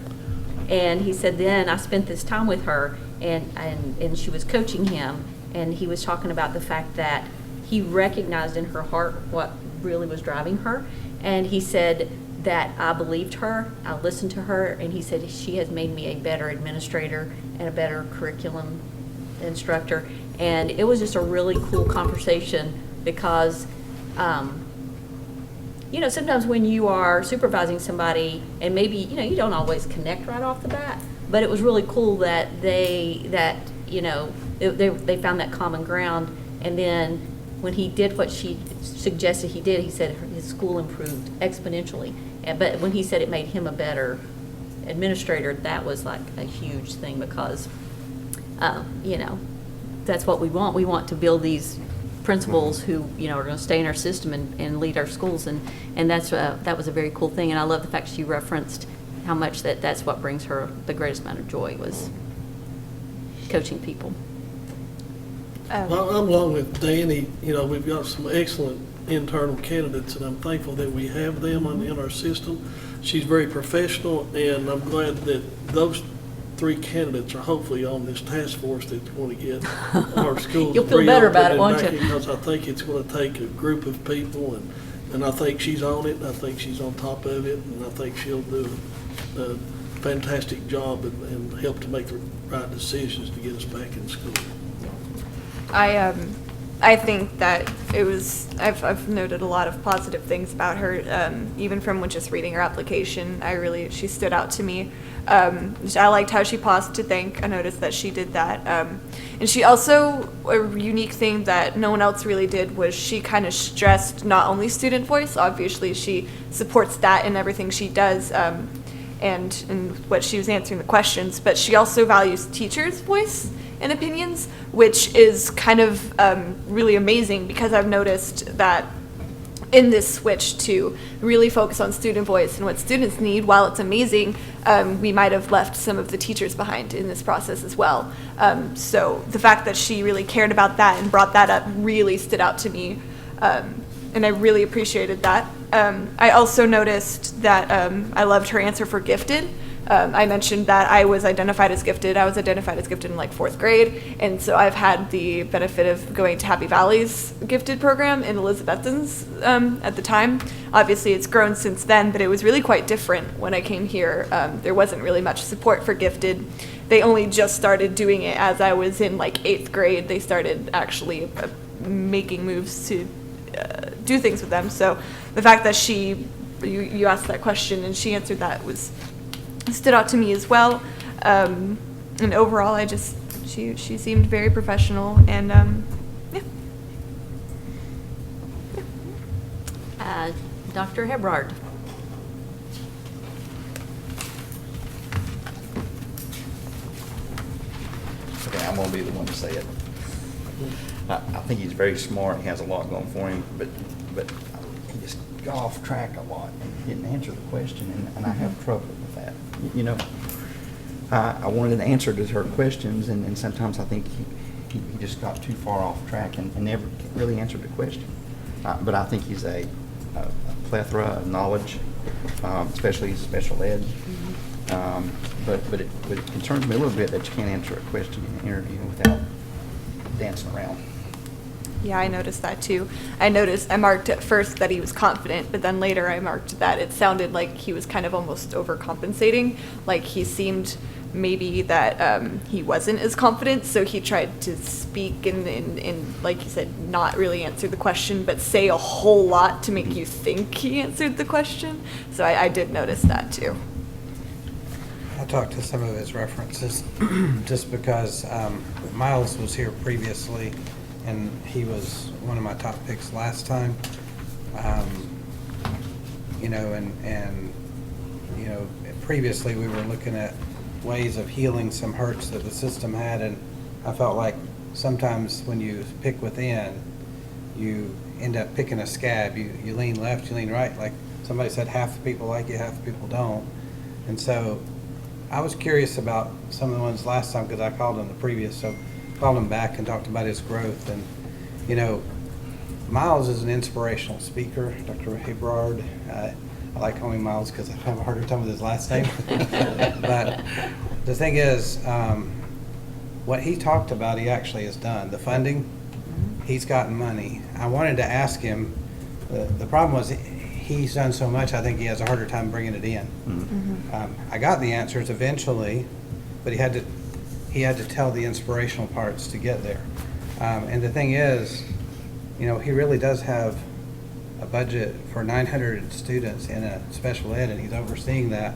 And he said, then I spent this time with her, and she was coaching him, and he was talking about the fact that he recognized in her heart what really was driving her. And he said that I believed her, I listened to her, and he said she has made me a better administrator and a better curriculum instructor. And it was just a really cool conversation, because sometimes when you are supervising somebody, and maybe you don't always connect right off the bat, but it was really cool that they found that common ground. And then when he did what she suggested he did, he said his school improved exponentially. But when he said it made him a better administrator, that was like a huge thing, because that's what we want. We want to build these principals who are going to stay in our system and lead our schools, and that was a very cool thing. And I love the fact she referenced how much that's what brings her the greatest amount of joy, was coaching people. I'm along with Danny. We've got some excellent internal candidates, and I'm thankful that we have them in our system. She's very professional, and I'm glad that those 3 candidates are hopefully on this task force that's going to get our schools You'll feel better about it, reopened won't and you? back in, because I think it's going to take a group of people, and I think she's on it, and I think she's on top of it, and I think she'll do a fantastic job and help to make the right decisions to get us back in school. I think that it was, I've noted a lot of positive things about her, even from when just reading her application. She stood out to me. I liked how she paused to think. I noticed that she did that. And she also, a unique thing that no one else really did was she kind of stressed not only student voice, obviously she supports that in everything she does, and what she was answering the questions, but she also values teachers' voice and opinions, which is kind of really amazing, because I've noticed that in this switch to really focus on student voice and what students need, while it's amazing, we might have left some of the teachers behind in this process as well. So the fact that she really cared about that and brought that up really stood out to me, and I really appreciated that. I also noticed that I loved her answer for gifted. I mentioned that I was identified as gifted. I was identified as gifted in like 4th grade, and so I've had the benefit of going to Happy Valley's gifted program in Elizabethton's at the time. Obviously, it's grown since then, but it was really quite different when I came here. There wasn't really much support for gifted. They only just started doing it as I was in like 8th grade. They started actually making moves to do things with them. So the fact that you asked that question and she answered that stood out to me as well. And overall, she seemed very professional, and Dr. Hebrard. Okay, I'm gonna be the one to say it. I think he's very smart, he has a lot going for him, but he just got off track a lot and didn't answer the question, and I have trouble with that. You know, I wanted an answer to her questions, and sometimes I think he just got too far off track and never really answered the question. But I think he's a plethora of knowledge, especially his special ed. But it concerns me a little bit that you can't answer a question in an interview without dancing around. yeah, I noticed that too. I marked at first that he was confident, but then later I marked that it sounded like he was kind of almost overcompensating. Like he seemed maybe that he wasn't as confident, so he tried to speak and like you said, not really answer the question, but say a whole lot to make you think he answered the question. So I did notice that too. I talked to some of his references just because Miles was here previously, and he was one of my top picks last time. You know, and you know, previously we were looking at ways of healing some hurts that the system had, and I felt like sometimes when you pick within, you end up picking a scab. You lean left, you lean right. Like somebody said, half the people like you, half the people don't. And so I was curious about some of the ones last time because I called him the previous, so called him back and talked about his growth. And you know, Miles is an inspirational speaker, Dr. Hebrard. I like calling him Miles because I have a harder time with his last name. But the thing is, what he talked about, he actually has done. The funding, he's gotten money. I wanted to ask him, the problem was he's done so much, I think he has a harder time bringing it in. I got the answers eventually, but he had to tell the inspirational parts to get there. And the thing is, you know, he really does have a budget for 900 students in a special ed, and he's overseeing that,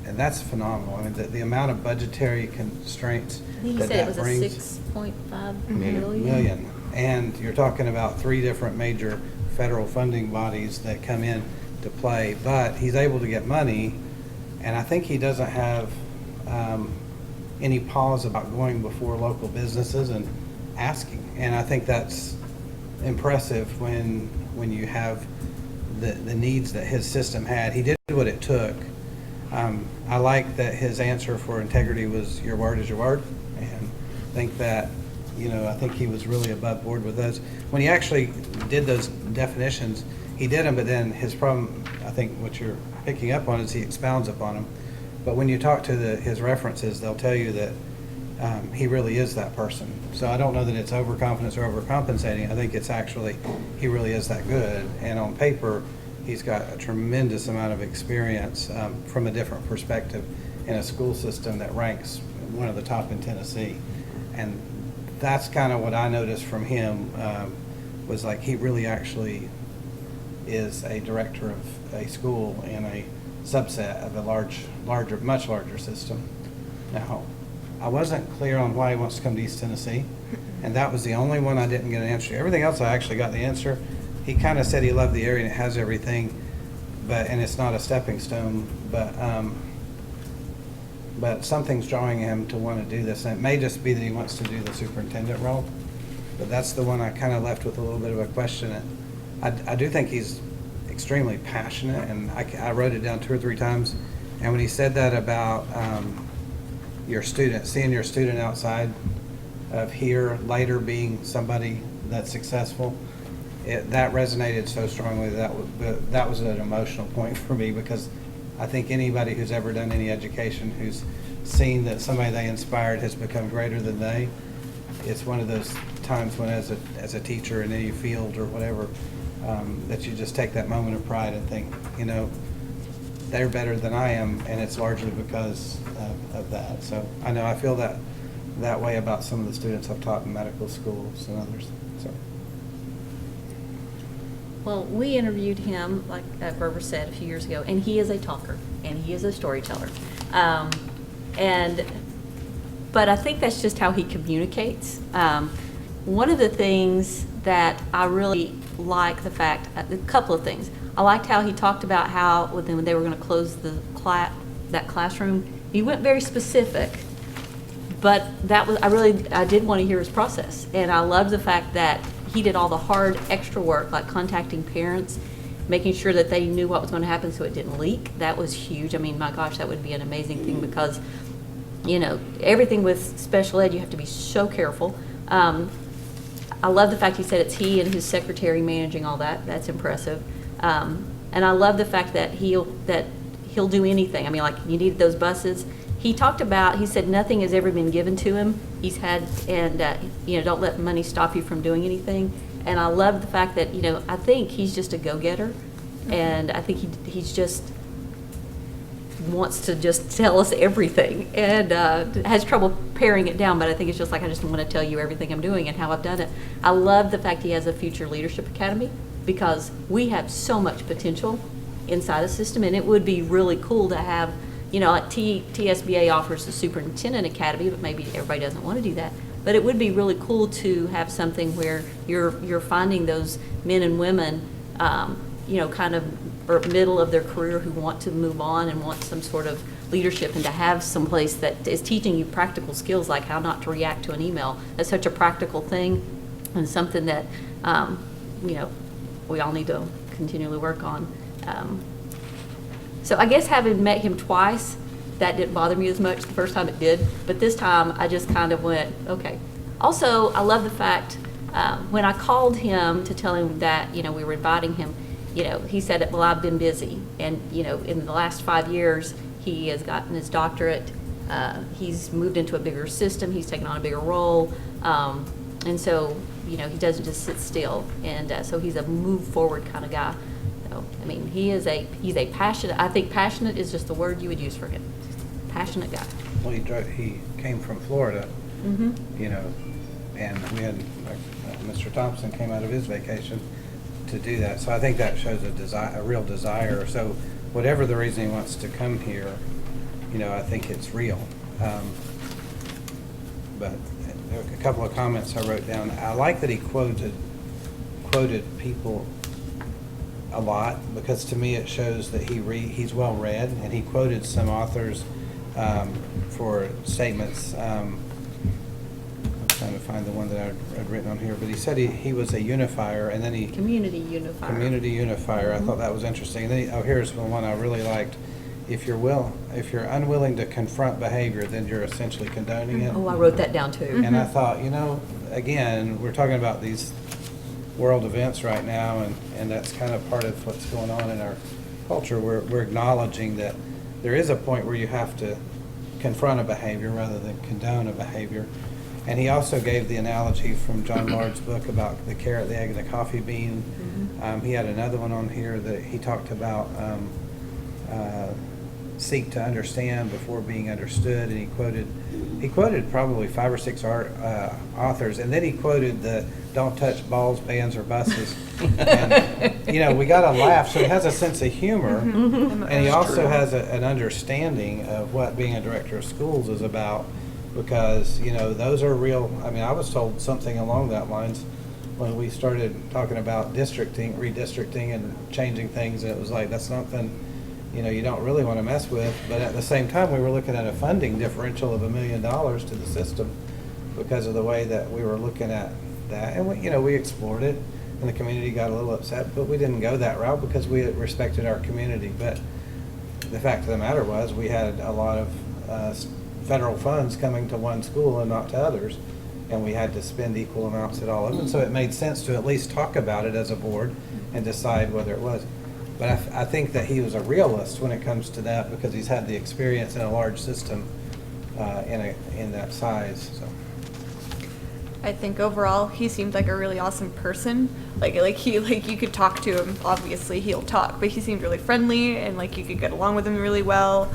and that's phenomenal. I mean, the amount of budgetary constraints I think you said it was a 6.5 million. And you're talking about 3 different major federal funding bodies that come in to play, but he's able to get money, and I think he doesn't have any pause about going before local businesses and asking, and I think that's impressive when you have the needs that his system had. He did what it took. I like that his answer for integrity was your word is your word, and I think that, you know, I think he was really above board with those. When he actually did those definitions, he did them, but then his problem, I think what you're picking up on is he expounds upon them. But when you talk to his references, they'll tell you that he really is that person. So I don't know that it's overconfidence or overcompensating. I think it's actually, he really is that good. And on paper, he's got a tremendous amount of experience from a different perspective in a school system that ranks one of the top in Tennessee. And that's kind of what I noticed from him, was like he really actually is a director of a school in a subset of a much larger system. Now, I wasn't clear on why he wants to come to East Tennessee, and that was the only one I didn't get an answer to. Everything else I actually got the answer. He kind of said he loved the area and it has everything, and it's not a stepping stone, but something's drawing him to want to do this, and it may just be that he wants to do the superintendent role, but that's the one I kind of left with a little bit of a question. I do think he's extremely passionate, and I wrote it down 2 or 3 times, and when he said that about your student, seeing your student outside of here later being somebody that's successful, that resonated so strongly that was an emotional point for me, because I think anybody who's ever done any education who's seen that somebody they inspired has become greater than they, it's one of those times when as a teacher in any field or whatever, that you just take that moment of pride and think, they're better than I am, and it's largely because of that. So I know I feel that way about some of the students I've taught in medical schools and others. So. Well, we interviewed him, like Grover said, a few years ago, and he is a talker, and he is a storyteller. But I think that's just how he communicates. One of the things that I really like a couple of things. I liked how he talked about how when they were going to close that classroom, he went very specific, but I did want to hear his process. And I loved the fact that he did all the hard extra work, like contacting parents, making sure that they knew what was going to happen so it didn't leak. That was huge. I mean, my gosh, that would be an amazing thing, because, everything with special ed, you have to be so careful. I love the fact he said it's he and his secretary managing all that. That's impressive. And I love the fact that he'll do anything. I mean, like, you needed those buses. He said nothing has ever been given to him. Don't let money stop you from doing anything. And I love the fact that, I think he's just a go-getter. And I think he's just wants to just tell us everything, and has trouble paring it down, but I think it's just like, I just want to tell you everything I'm doing and how I've done it. I love the fact he has a Future Leadership Academy, because we have so much potential inside the system, and it would be really cool to have, like TSBA offers the Superintendent Academy, but maybe everybody doesn't want to do that. But it would be really cool to have something where you're finding those men and women, kind of or middle of their career who want to move on and want some sort of leadership, and to have some place that is teaching you practical skills like how not to react to an email. That's such a practical thing, and something that, we all need to continually work on. So I guess having met him twice, that didn't bother me as much. The first time it did, but this time I just kind of went, okay. Also, I love the fact, when I called him to tell him that, we were inviting him, he said, well, I've been busy. And, in the last 5 years, he has gotten his doctorate. He's moved into a bigger system. He's taken on a bigger role. And so, he doesn't just sit still. And so he's a move forward kind of guy. So, I mean, he's a passionate, I think passionate is just the word you would use for him. Passionate guy. Well, he came from Florida, and we had, Mr. Thompson came out of his vacation to do that. So I think that shows a real desire. So whatever the reason he wants to come here, I think it's real. But a couple of comments I wrote down. I like that he quoted people a lot, because to me it shows that he's well read, and he quoted some authors for statements. Trying to find the one that I'd written on here, but he said he was a unifier, and then Community unifier. Community unifier. I thought that was interesting. And then here's the one I really liked. If you're unwilling to confront behavior, then you're essentially condoning it. Oh, I wrote that down too. And I thought, again, we're talking about these world events right now, and that's kind of part of what's going on in our culture. We're acknowledging that there is a point where you have to confront a behavior rather than condone a behavior. And he also gave the analogy from John Lard's book about the carrot, the egg, and the coffee bean. He had another one on here that he talked about seek to understand before being understood, and he quoted probably 5 or 6 authors, and then he quoted the "don't touch balls, bands, or buses." And, you know, we got to laugh. So he has a sense of humor, and he also has an understanding of what being a director of schools is about, because, you know, those are real. I mean, I was told something along that lines when we started talking about redistricting and changing things, and it was like, that's something, you know, you don't really want to mess with. But at the same time, we were looking at a funding differential of $1 million to the system because of the way that we were looking at that. And we, you know, we explored it, and the community got a little upset, but we didn't go that route because we respected our community. But the fact of the matter was, we had a lot of federal funds coming to one school and not to others, and we had to spend equal amounts at all of them. So it made sense to at least talk about it as a board and decide whether it was. But I think that he was a realist when it comes to that, because he's had the experience in a large system in that size. So. I think overall he seemed like a really awesome person. Like you could talk to him. Obviously he'll talk, but he seemed really friendly, and like you could get along with him really well.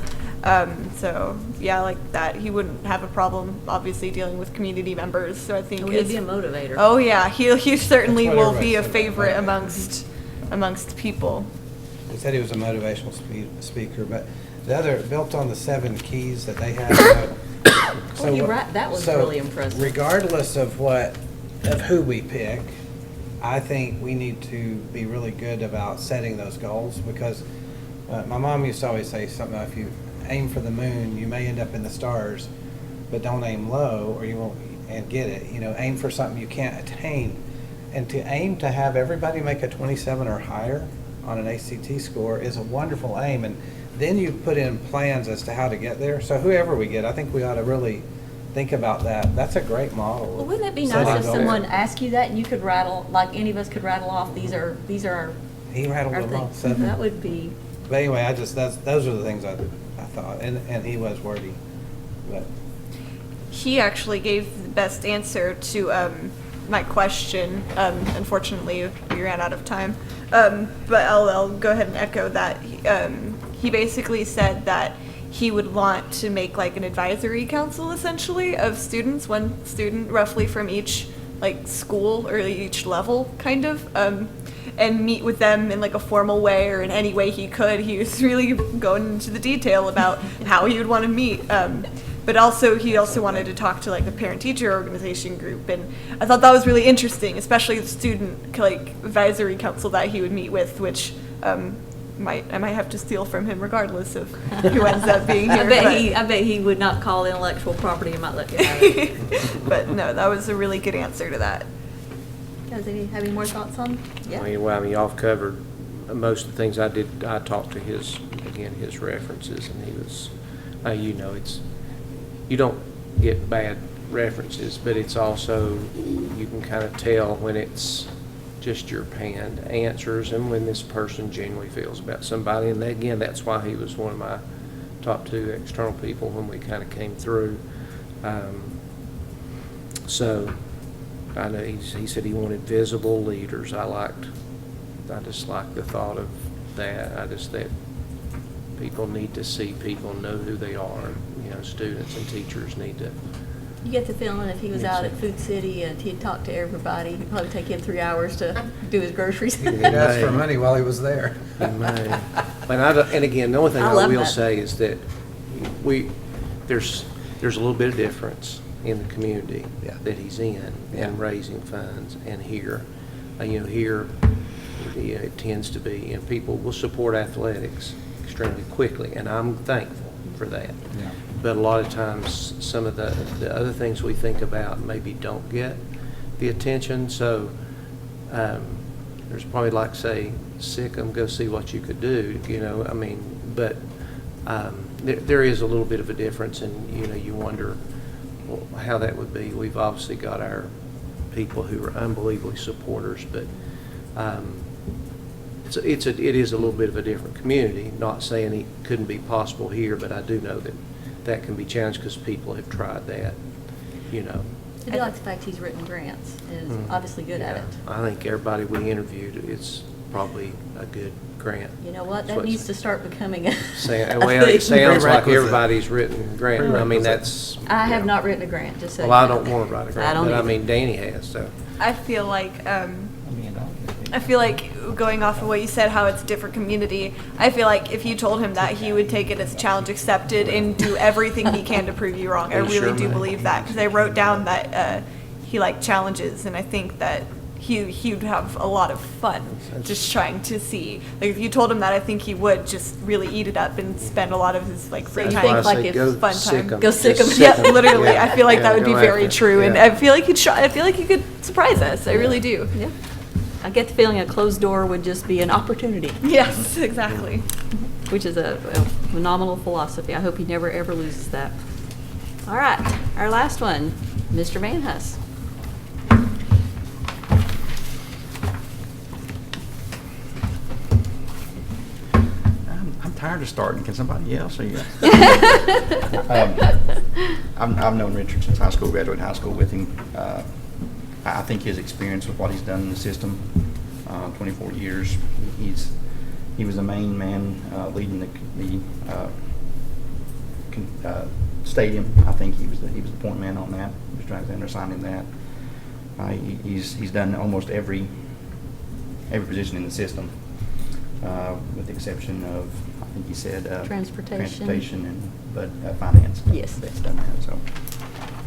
So yeah, like that, he wouldn't have a problem obviously dealing with community members. So I think He'd be a motivator. Oh yeah, he certainly That's what will be a everybody said. favorite amongst people. He said he was a motivational speaker, but the other, built on the 7 keys that they had. Oh, you're right. That was really impressive. Regardless of who we pick, I think we need to be really good about setting those goals, because my mom used to always say something about, if you aim for the moon, you may end up in the stars, but don't aim low or you won't and get it. You know, aim for something you can't attain. And to aim to have everybody make a 27 or higher on an ACT score is a wonderful aim. And then you put in plans as to how to get there. So whoever we get, I think we ought to really think about that. That's a great model. Well, wouldn't it be Setting nice if goals. someone asked you that and you could rattle, like any of us could rattle off, these are He rattled our them off things. 7. That would be, But anyway, those are the things I thought, and he was wordy, but He actually gave the best answer to my question. Unfortunately, we ran out of time. But I'll go ahead and echo that. He basically said that he would want to make like an advisory council, essentially, of students, one student roughly from each like school or each level, kind of, and meet with them in like a formal way or in any way he could. He was really going into the detail about how he would want to meet. But also, he also wanted to talk to like the parent-teacher organization group, and I thought that was really interesting, especially the student like advisory council that he would meet with, which I might have to steal from him regardless of who ends up being here. I bet he would not call intellectual property and might let you have it. But no, that was a really good answer to that. Guys, have any more thoughts on? Yeah. I mean, y'all have covered most of the things I did. I talked to his references, and he was, you know, you don't get bad references, but it's also, you can kind of tell when it's just your panned answers and when this person genuinely feels about somebody. And again, that's why he was one of my top 2 external people when we kind of came through. So I know he said he wanted visible leaders. I just like the thought of that. I just think people need to see people know who they are. You know, students and teachers need to. You get the feeling if he was out at Food City and he'd talk to everybody, it'd probably take him 3 hours to do his groceries. he'd ask for money while he was there. He may. And again, the only thing I I love will that. say is that there's a little bit of difference in the community Yeah. that he's in and raising funds, and here, here it tends to be, and people will support athletics extremely quickly, and I'm thankful for that. Yeah. But a lot of times, some of the other things we think about maybe don't get the attention. So there's probably like, say, sick them, go see what you could do, you know. I mean, but there is a little bit of a difference, and, you know, you wonder how that would be. We've obviously got our people who are unbelievably supporters, but it is a little bit of a different community. Not saying it couldn't be possible here, but I do know that that can be challenged because people have tried that, you know. I do like the fact he's written grants and is obviously good at it. I think everybody we interviewed, it's probably a good grant. You know what? That's That needs to start becoming a Well, a it thing. sounds like Prerequisite. everybody's written grant. I mean, that's. I have not written a grant, just so Well, I you don't know. want to write a I grant, don't but I either. mean, Danny has, so. I feel like going off of what you said, how it's a different community, I feel like if you told him that, he would take it as challenge accepted and do everything he can to prove you wrong. I He really sure do may. believe that, because I wrote down that he liked challenges, and I think that he would have a lot of fun just trying to see. Like, if you told him that, I think he would just really eat it up and spend a lot of his free you time. think That's why I like say if- go Fun sick time. 'em. Go sick 'em. Just Yeah, sick 'em. literally. Yeah. I feel like that would be Go very after it. true, and Yeah. I feel like I feel like he could surprise us. I really do. Yeah. I get the feeling a closed door would just be an opportunity, Yes, exactly. which is a phenomenal philosophy. I hope he never, ever loses that. All right, our last one, Mr. Manhus. I'm tired of starting. Can somebody else? Or you? I've known Richard since high school, graduated high school with him. I think his experience with what he's done in the system, 24 years, he was the main man leading the stadium. I think he was the point man on that. Mr. Alexander assigned him that. He's done almost every position in the system, with the exception of, I think he said Transportation. but finance. Yes. That's done that. So,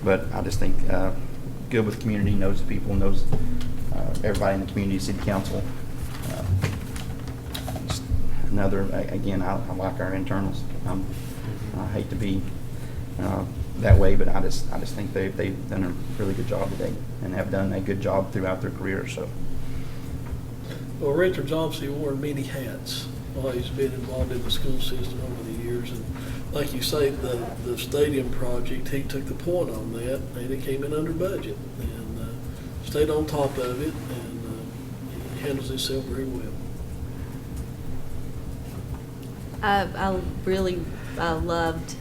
but I just think good with the community, knows the people, knows everybody in the community, city council. Just again, I like our internals. I hate to be that way, but I just think they've done a really good job today and have done a good job throughout their career. So. Well, Richard's obviously worn many hats while he's been involved in the school system over the years. And like you say, the stadium project, he took the point on that, and it came in under budget. And stayed on top of it, and he handles himself very well. I really loved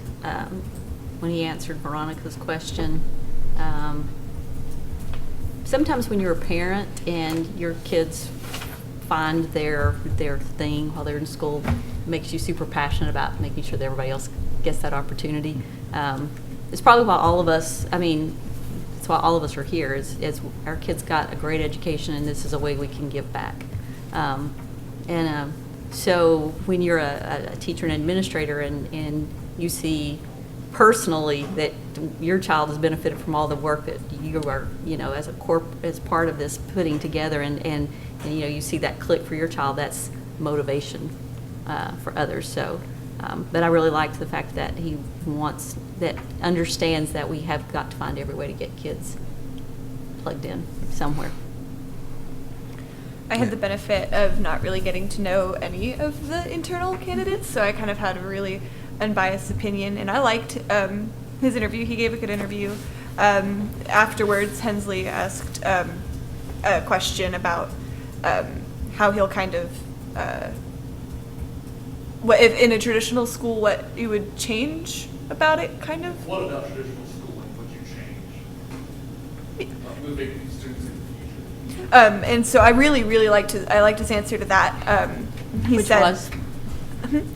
when he answered Veronica's question. Sometimes when you're a parent and your kids find their thing while they're in school, makes you super passionate about making sure that everybody else gets that opportunity. It's probably why all of us, it's why all of us are here, is our kids got a great education, and this is a way we can give back. So when you're a teacher and administrator and you see personally that your child has benefited from all the work that you are, as part of this putting together, and you see that click for your child, that's motivation for others. So, but I really liked the fact that he understands that we have got to find every way to get kids plugged in somewhere. I had the benefit of not really getting to know any of the internal candidates, so I kind of had a really unbiased opinion, and I liked his interview. He gave a good interview. Afterwards, Hensley asked a question about how he'll kind of, what if in a traditional school, what you would change about it, kind of. What about traditional schooling would you change? Moving these students in the future? And so I really liked his answer to that. He Which said, was?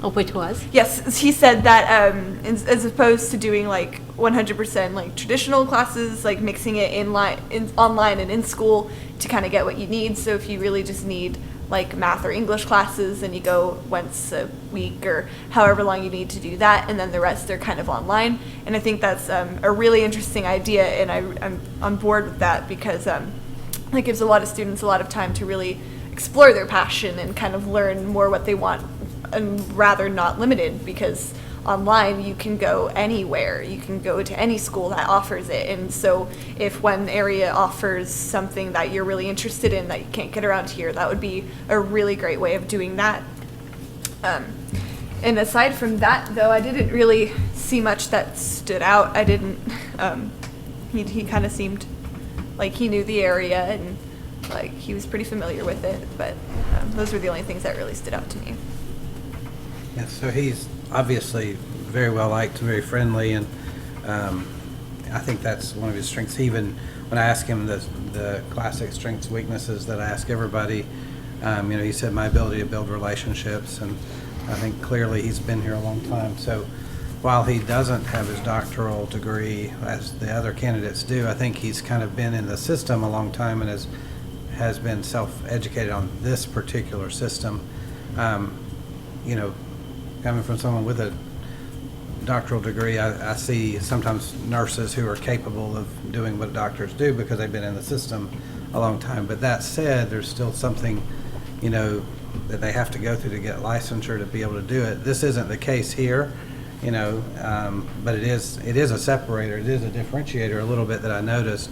Oh, which was? Yes, he said that as opposed to doing like 100% like traditional classes, like mixing it online and in school to kind of get what you need. So if you really just need like math or English classes, then you go once a week or however long you need to do that, and then the rest are kind of online. And I think that's a really interesting idea, and I'm on board with that because that gives a lot of students a lot of time to really explore their passion and kind of learn more what they want, and rather not limited, because online you can go anywhere. You can go to any school that offers it. And so if one area offers something that you're really interested in that you can't get around here, that would be a really great way of doing that. And aside from that, though, I didn't really see much that stood out. I didn't, he kind of seemed like he knew the area, and like he was pretty familiar with it, but those were the only things that really stood out to me. Yeah, so he's obviously very well liked, very friendly, and I think that's one of his strengths. Even when I ask him the classic strengths, weaknesses that I ask everybody, he said my ability to build relationships, and I think clearly he's been here a long time. So while he doesn't have his doctoral degree as the other candidates do, I think he's kind of been in the system a long time and has been self-educated on this particular system. Coming from someone with a doctoral degree, I see sometimes nurses who are capable of doing what doctors do because they've been in the system a long time. But that said, there's still something, that they have to go through to get licensure to be able to do it. This isn't the case here, but it is a separator. It is a differentiator a little bit that I noticed.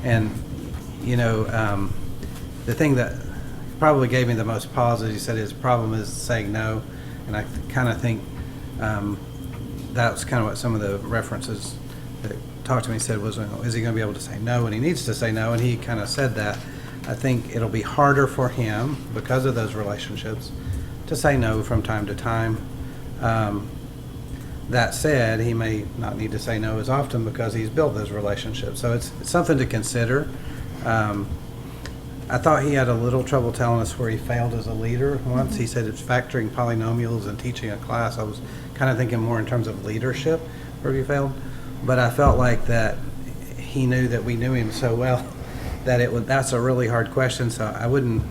And, the thing that probably gave me the most pause, as you said, his problem is saying no. And I kind of think that's kind of what some of the references that talked to me said was, is he going to be able to say no? And he needs to say no, and he kind of said that. I think it'll be harder for him, because of those relationships, to say no from time to time. That said, he may not need to say no as often because he's built those relationships. So it's something to consider. I thought he had a little trouble telling us where he failed as a leader once. He said it's factoring polynomials and teaching a class. I was kind of thinking more in terms of leadership where he failed. But I felt like that he knew that we knew him so well that that's a really hard question. So I wouldn't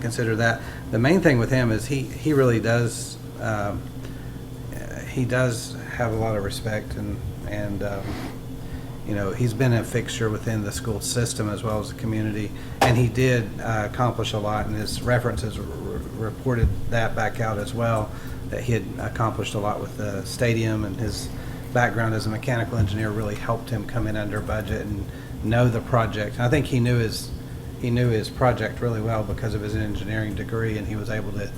consider that. The main thing with him is he really does he does have a lot of respect and he's been a fixture within the school system as well as the community, and he did accomplish a lot, and his references reported that back out as well, that he had accomplished a lot with the stadium, and his background as a mechanical engineer really helped him come in under budget and know the project. And I think he knew his project really well because of his engineering degree, and he was able to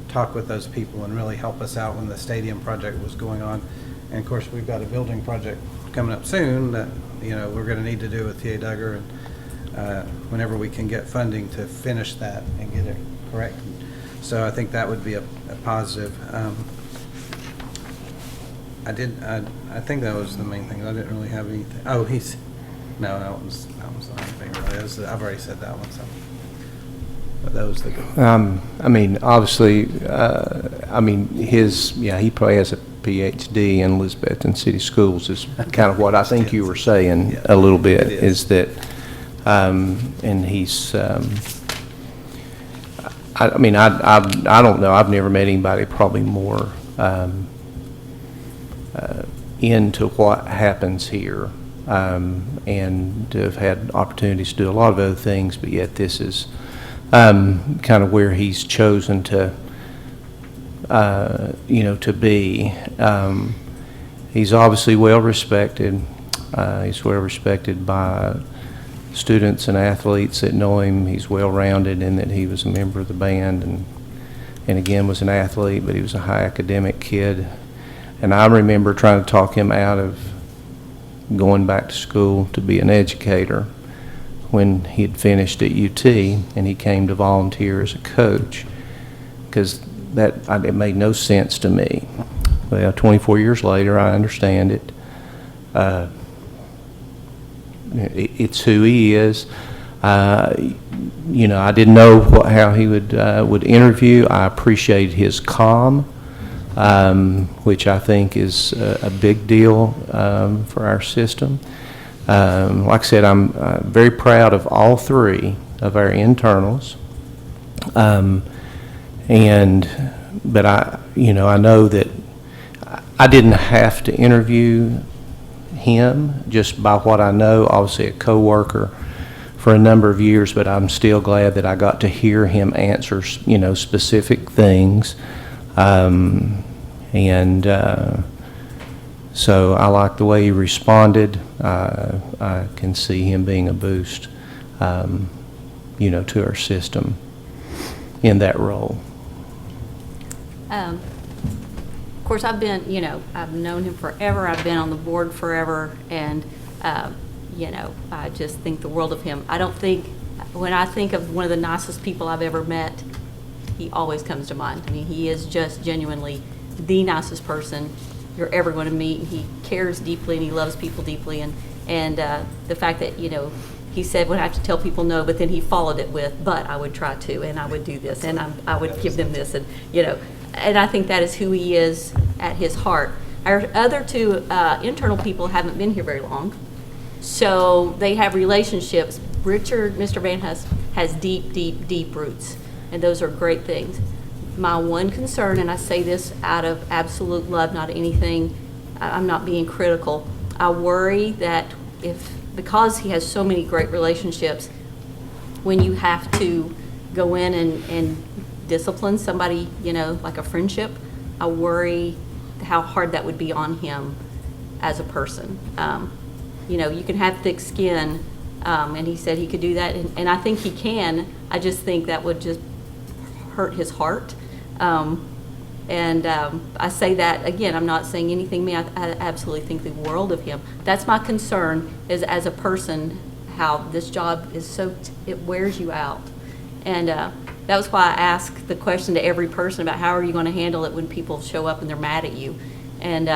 talk with those people and really help us out when the stadium project was going on. And of course, we've got a building project coming up soon that we're going to need to do with T.A. Duggar, and whenever we can get funding to finish that and get it correct. So I think that would be a positive. I think that was the main thing. I didn't really have anything. Oh, no, that was the only thing really. I've already said that one. So, but that was the good. Obviously, he probably has a PhD in Elizabethton City Schools is kind of what I think you were saying a little bit, is that, and he's, I don't know, I've never met anybody probably more into what happens here, and have had opportunities to do a lot of other things, but yet this is kind of where he's chosen to to be. He's obviously well respected. He's well respected by students and athletes that know him. He's well rounded in that he was a member of the band and again was an athlete, but he was a high academic kid. And I remember trying to talk him out of going back to school to be an educator when he had finished at UT, and he came to volunteer as a coach, because it made no sense to me. Well, 24 years later, I understand it. It's who he is. I didn't know how he would interview. I appreciate his calm, which I think is a big deal for our system. Like I said, I'm very proud of all three of our internals. But I know that I didn't have to interview him just by what I know. Obviously a coworker for a number of years, but I'm still glad that I got to hear him answer, specific things. So I like the way he responded. I can see him being a boost, to our system in that role. Of course, I've known him forever. I've been on the board forever, and, I just think the world of him. I don't think when I think of one of the nicest people I've ever met, he always comes to mind. I mean, he is just genuinely the nicest person you're ever going to meet. He cares deeply and he loves people deeply. And the fact that, you know, he said when I have to tell people no, but then he followed it with, but I would try to, and I would do this, and I would give them this, and, you know, and I think that is who he is at his heart. Our other two internal people haven't been here very long, so they have relationships. Richard, Mr. Manhus, has deep, deep, deep roots, and those are great things. My one concern, and I say this out of absolute love, not anything, I'm not being critical, I worry that because he has so many great relationships, when you have to go in and discipline somebody, you know, like a friendship, I worry how hard that would be on him as a person. You know, you can have thick skin, and he said he could do that, and I think he can. I just think that would just hurt his heart. I say that, again, I'm not saying anything mean. I absolutely think the world of him. That's my concern, is as a person, how this job is it wears you out. And that was why I asked the question to every person about how are you going to handle it when people show up and they're mad at you. And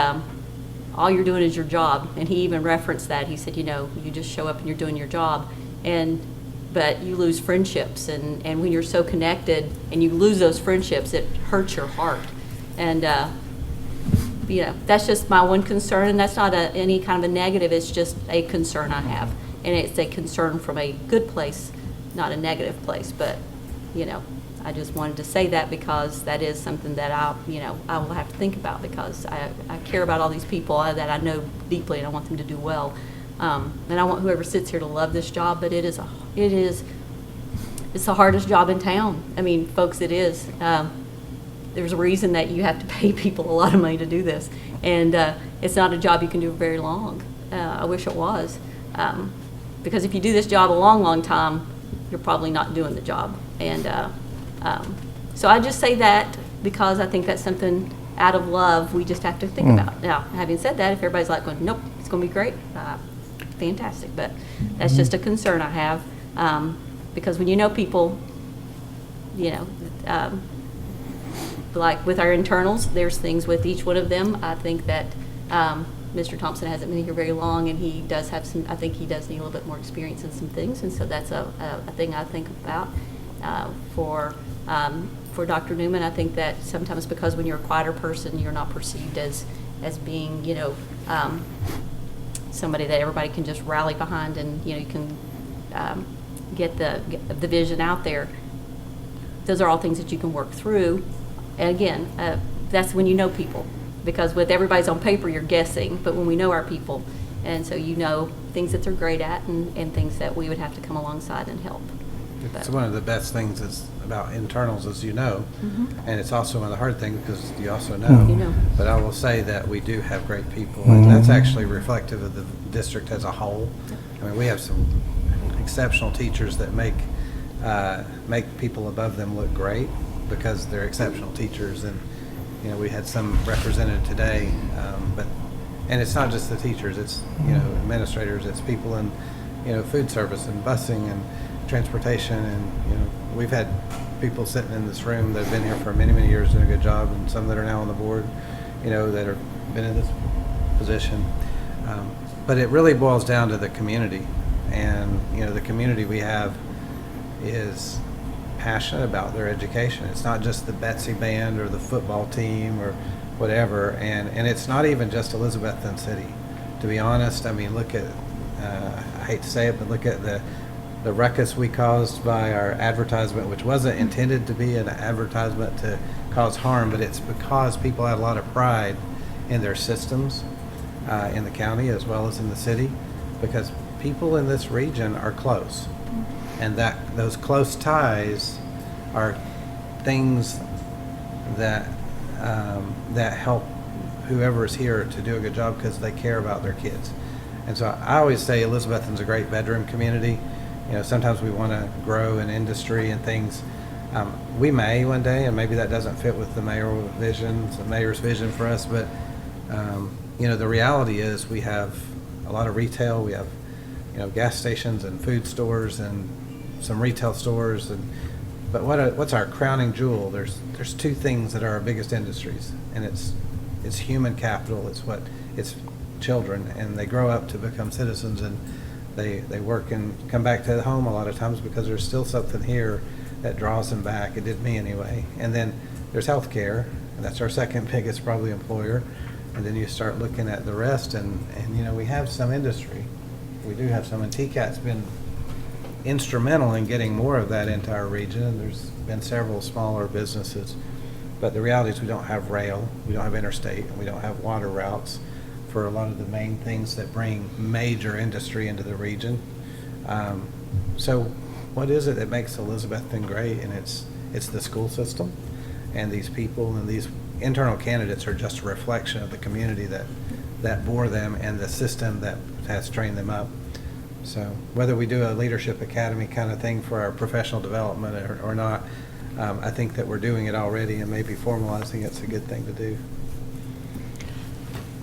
all you're doing is your job. And he even referenced that. He said, you know, you just show up and you're doing your job. But you lose friendships. And when you're so connected and you lose those friendships, it hurts your heart. And, you know, that's just my one concern. And that's not any kind of a negative. It's just a concern I have. And it's a concern from a good place, not a negative place. But, you know, I just wanted to say that because that is something that I will have to think about, because I care about all these people that I know deeply, and I want them to do well. And I want whoever sits here to love this job, but it's the hardest job in town. I mean, folks, it is. There's a reason that you have to pay people a lot of money to do this, and it's not a job you can do very long. I wish it was, because if you do this job a long, long time, you're probably not doing the job. And so I just say that because I think that's something out of love we just have to think about. Now, having said that, if everybody's like going, nope, it's going to be great, fantastic. But that's just a concern I have, because when you know people, you know, like with our internals, there's things with each one of them. I think that Mr. Thompson hasn't been here very long, and he does have some, I think he does need a little bit more experience in some things, and so that's a thing I think about. For Dr. Newman, I think that sometimes because when you're a quieter person, you're not perceived as being, you know, somebody that everybody can just rally behind, and, you know, you can get the vision out there. Those are all things that you can work through. And again, that's when you know people, because with everybody's on paper, you're guessing, but when we know our people, and so you know things that they're great at and things that we would have to come alongside and help. It's one of the best things about internals, as you know, and it's also one of the hard things because you also know. You know. But I will say that we do have great people, and that's actually reflective of the district as a whole. I mean, we have some exceptional teachers that make people above them look great because they're exceptional teachers, and you know, we had some represented today, and it's not just the teachers, it's, you know, administrators, it's people in, you know, food service and busing and transportation, and, you know, we've had people sitting in this room that have been here for many, many years doing a good job, and some that are now on the board, you know, that have been in this position. But it really boils down to the community, and, you know, the community we have is passionate about their education. It's not just the Betsy band or the football team or whatever, and it's not even just Elizabethton City. To be honest, I mean, look at, I hate to say it, but look at the ruckus we caused by our advertisement, which wasn't intended to be an advertisement to cause harm, but it's because people had a lot of pride in their systems in the county as well as in the city, because people in this region are close, and that those close ties are things that that help whoever is here to do a good job because they care about their kids. And so I always say Elizabethton's a great bedroom community. You know, sometimes we want to grow in industry and things. We may one day, and maybe that doesn't fit with the mayor's vision for us, but you know, the reality is we have a lot of retail, we have, you know, gas stations and food stores, and some retail stores, but what's our crowning jewel? There's two things that are our biggest industries, and it's human capital. It's children, and they grow up to become citizens, and they work and come back to the home a lot of times because there's still something here that draws them back. It did me anyway. And then there's healthcare, and that's our second biggest probably employer. And then you start looking at the rest, and we have some industry. We do have some, and TCAT's been instrumental in getting more of that into our region, and there's been several smaller businesses. But the reality is we don't have rail, we don't have interstate, and we don't have water routes for a lot of the main things that bring major industry into the region. So what is it that makes Elizabethton great? And it's the school system, and these people, and these internal candidates are just a reflection of the community that bore them and the system that has trained them up. So whether we do a leadership academy kind of thing for our professional development or not, I think that we're doing it already, and maybe formalizing it's a good thing to do.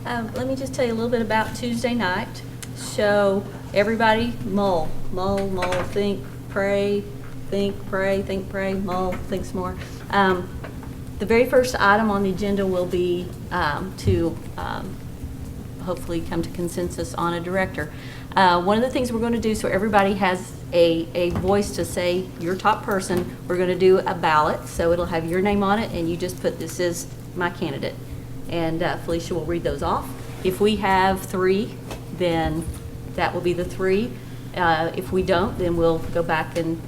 Let me just tell you a little bit about Tuesday night. So everybody mull, think, pray, mull, think some more. The very first item on the agenda will be to hopefully come to consensus on a director. One of the things we're going to do, so everybody has a voice to say your top person, we're going to do a ballot. So it'll have your name on it, and you just put, this is my candidate. And Felicia will read those off. If we have 3, then that will be the 3. If we don't, then we'll go back and,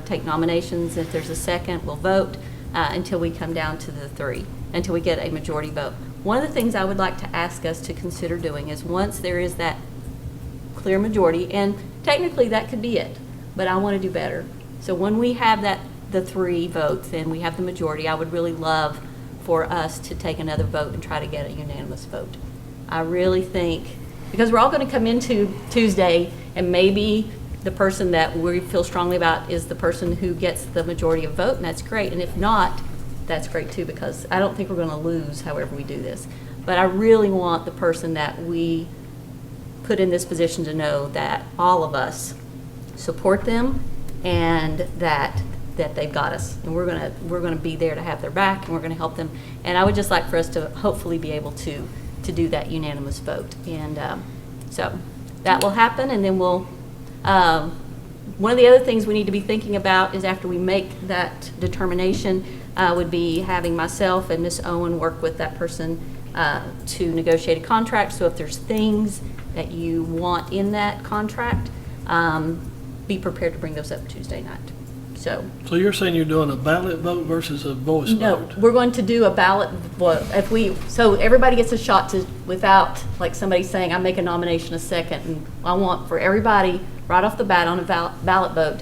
take nominations. If there's a second, we'll vote until we come down to the 3, until we get a majority vote. One of the things I would like to ask us to consider doing is, once there is that clear majority, and technically that could be it, but I want to do better. So when we have the 3 votes and we have the majority, I would really love for us to take another vote and try to get a unanimous vote. I really think, because we're all going to come into Tuesday, and maybe the person that we feel strongly about is the person who gets the majority of vote, and that's great. And if not, that's great too, because I don't think we're going to lose however we do this. But I really want the person that we put in this position to know that all of us support them, and that they've got us, and we're gonna be there to have their back, and we're gonna help them. And I would just like for us to hopefully be able to do that unanimous vote. And so that will happen, and then we'll. One of the other things we need to be thinking about is, after we make that determination, would be having myself and Ms. Owen work with that person to negotiate a contract. So if there's things that you want in that contract, be prepared to bring those up Tuesday night. So you're saying you're doing a ballot vote versus a voice vote? No, we're going to do a ballot vote. So everybody gets a shot to, without like somebody saying, I make a nomination a second, and I want for everybody right off the bat on a ballot vote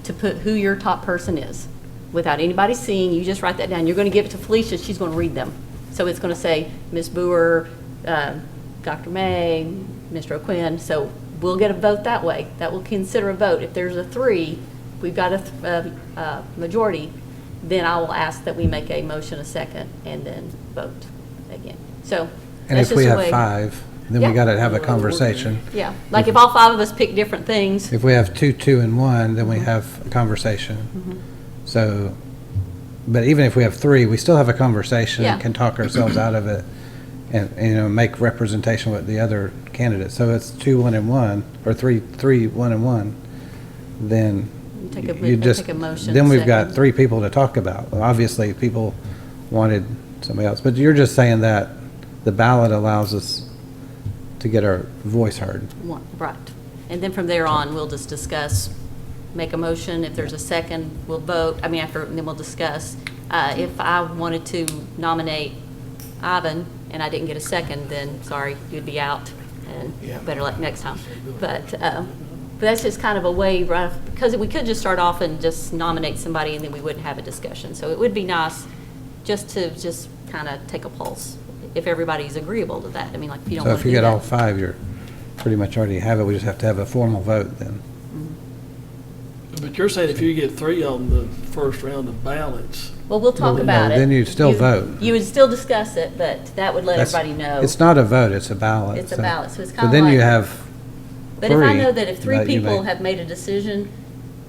to put who your top person is. Without anybody seeing, you just write that down. You're going to give it to Felicia, she's going to read them. So it's going to say Ms. Boer, Dr. May, Mr. O'Quinn. So we'll get a vote that way. That will consider a vote. If there's a 3, we've got a majority, then I will ask that we make a motion a second and then vote again. So And that's if we just a have way. 5, then Yeah. we got to have a conversation. Yeah, like if all 5 of us pick different things. If we have 2, 2, and 1, then we have a conversation. So, but even if we have 3, we still have a conversation and Yeah. can talk ourselves out of it, and make representation with the other candidates. So it's 2, 1, and 1, or 3, 1, and 1. Then Take a- you just take a motion then we've second. got 3 people to talk about. Well, obviously, people wanted somebody else, but you're just saying that the ballot allows us to get our voice heard. Right. And then from there on, we'll just discuss, make a motion. If there's a second, we'll vote. I mean, and then we'll discuss. If I wanted to nominate Ivan and I didn't get a second, then sorry, you'd be out, and better luck next time. But that's just kind of a way, right, because we could just start off and just nominate somebody and then we wouldn't have a discussion. So it would be nice just to kind of take a pulse, if everybody's agreeable to that. I mean, like, if you don't So want if to you do get all that. 5, you're pretty much already have it. We just have to have a formal vote then. But you're saying if you get 3 on the first round of ballots, Well, we'll talk about it. then you'd still vote. You would still discuss it, but that would let That's- everybody know. It's not a vote, it's a ballot. It's a ballot, so it's So kinda then you like- have But if I 3 know that if 3 that you people make. have made a decision,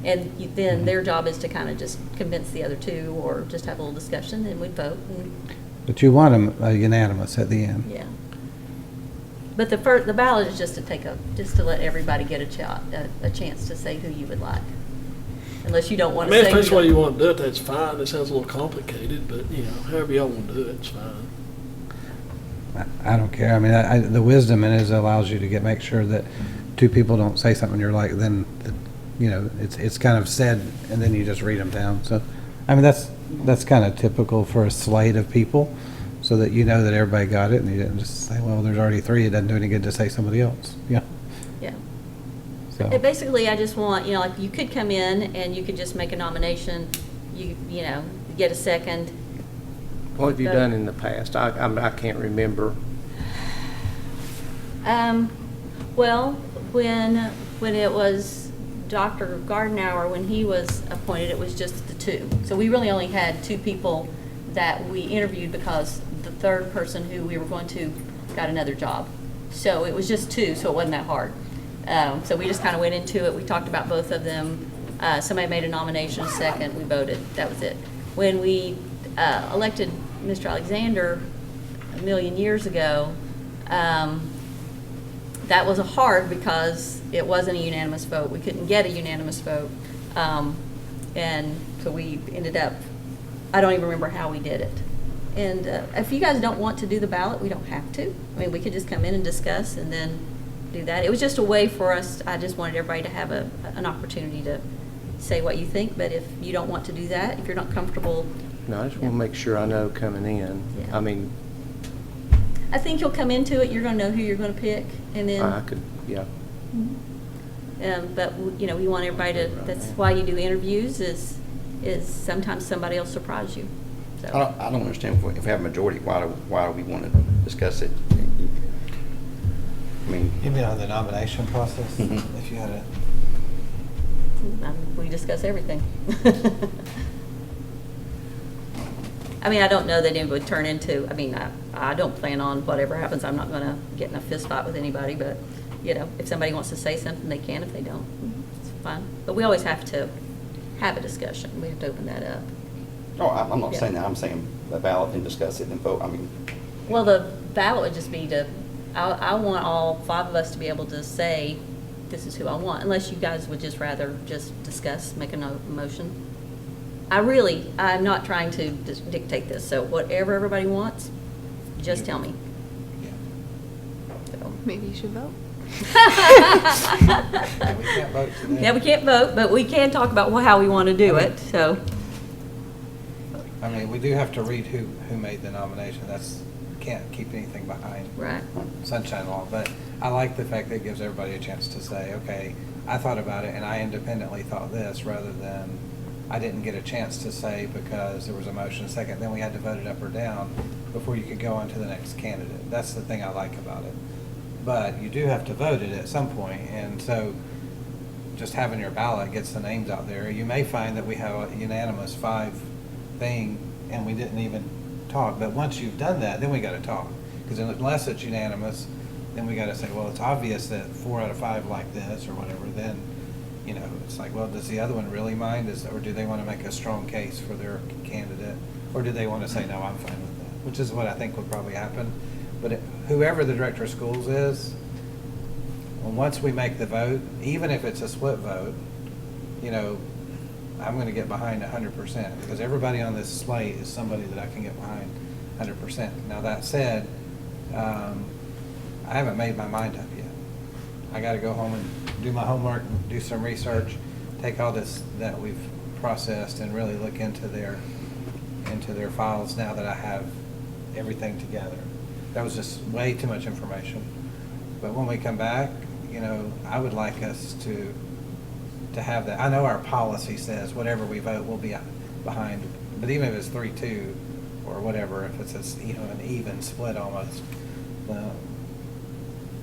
then their job is to kind of just convince the other two, or just have a little discussion, and we'd vote, and, But you want them unanimous at the end. yeah. But the ballot is just to let everybody get a chance to say who you would like. Unless you don't I want to mean, say. if that's who the way you you want to do it, that's fine. It sounds a little complicated, but, however y'all want to do it, it's fine. I don't care. I mean, the wisdom in it is it allows you to make sure that two people don't say something you're like, then, it's kind of said, and then you just read them down. So, I mean, that's kind of typical for a slate of people, so that you know that everybody got it, and you didn't just say, well, there's already three, it doesn't do any good to say somebody else. Yeah. Yeah. So, Basically, I just want, like, you could come in and you could just make a nomination, you get a second. What have you done in the past? I can't remember. Well, when it was Dr. Gardenauer, when he was appointed, it was just the two. So we really only had two people that we interviewed, because the third person who we were going to got another job. So it was just two, so it wasn't that hard. So we just kind of went into it. We talked about both of them. Somebody made a nomination, a second, we voted. That was it. When we elected Mr. Alexander a million years ago, that was hard because it wasn't a unanimous vote. We couldn't get a unanimous vote. And so we ended up, I don't even remember how we did it. And if you guys don't want to do the ballot, we don't have to. I mean, we could just come in and discuss and then do that. It was just a way for us, I just wanted everybody to have an opportunity to say what you think. But if you don't want to do that, if you're not comfortable. No, I just want to make sure I know coming in. Yeah. I mean, I think you'll come into it, you're going to know who you're going to pick, and then. I could, yeah. But, we want everybody to, that's why you do interviews, is sometimes somebody will surprise you. So. I don't understand if we have a majority, why do we want to discuss it? I mean, you mean on the nomination process? Mhm. If you had a. We discuss everything. I mean, I don't know that it would turn into, I don't plan on whatever happens, I'm not going to get in a fist fight with anybody, but, if somebody wants to say something, they can. If they don't, it's fine. But we always have to have a discussion. We have to open that up. oh, I'm not Yeah. saying that. I'm saying the ballot and discuss it and vote. I mean, Well, the ballot would just be I want all five of us to be able to say, this is who I want, unless you guys would just rather just discuss, make a motion. I'm not trying to dictate this, so whatever everybody wants, just tell me. So. Maybe you should vote. We can't vote today. Yeah, we can't vote, but we can talk about how we want to do it, so. I mean, we do have to read who made the nomination. Can't keep anything behind. Right. Sunshine law, but I like the fact that it gives everybody a chance to say, okay, I thought about it and I independently thought this, rather than I didn't get a chance to say because there was a motion second, then we had to vote it up or down before you could go on to the next candidate. That's the thing I like about it. But you do have to vote it at some point, and so just having your ballot gets the names out there. You may find that we have a unanimous 5 thing and we didn't even talk, but once you've done that, then we got to talk, because unless it's unanimous, then we got to say, well, it's obvious that 4 out of 5 like this or whatever. Then it's like, well, does the other one really mind, or do they want to make a strong case for their candidate, or do they want to say, no, I'm fine with that, which is what I think would probably happen. But whoever the director of schools is, well, once we make the vote, even if it's a split vote, I'm going to get behind 100%, because everybody on this slate is somebody that I can get behind 100%. Now, that said, I haven't made my mind up yet. I got to go home and do my homework, do some research, take all this that we've processed and really look into their files now that I have everything together. That was just way too much information. But when we come back, I would like us to have that. I know our policy says whatever we vote, we'll be behind. But even if it's 3-2 or whatever, if it's an even split almost,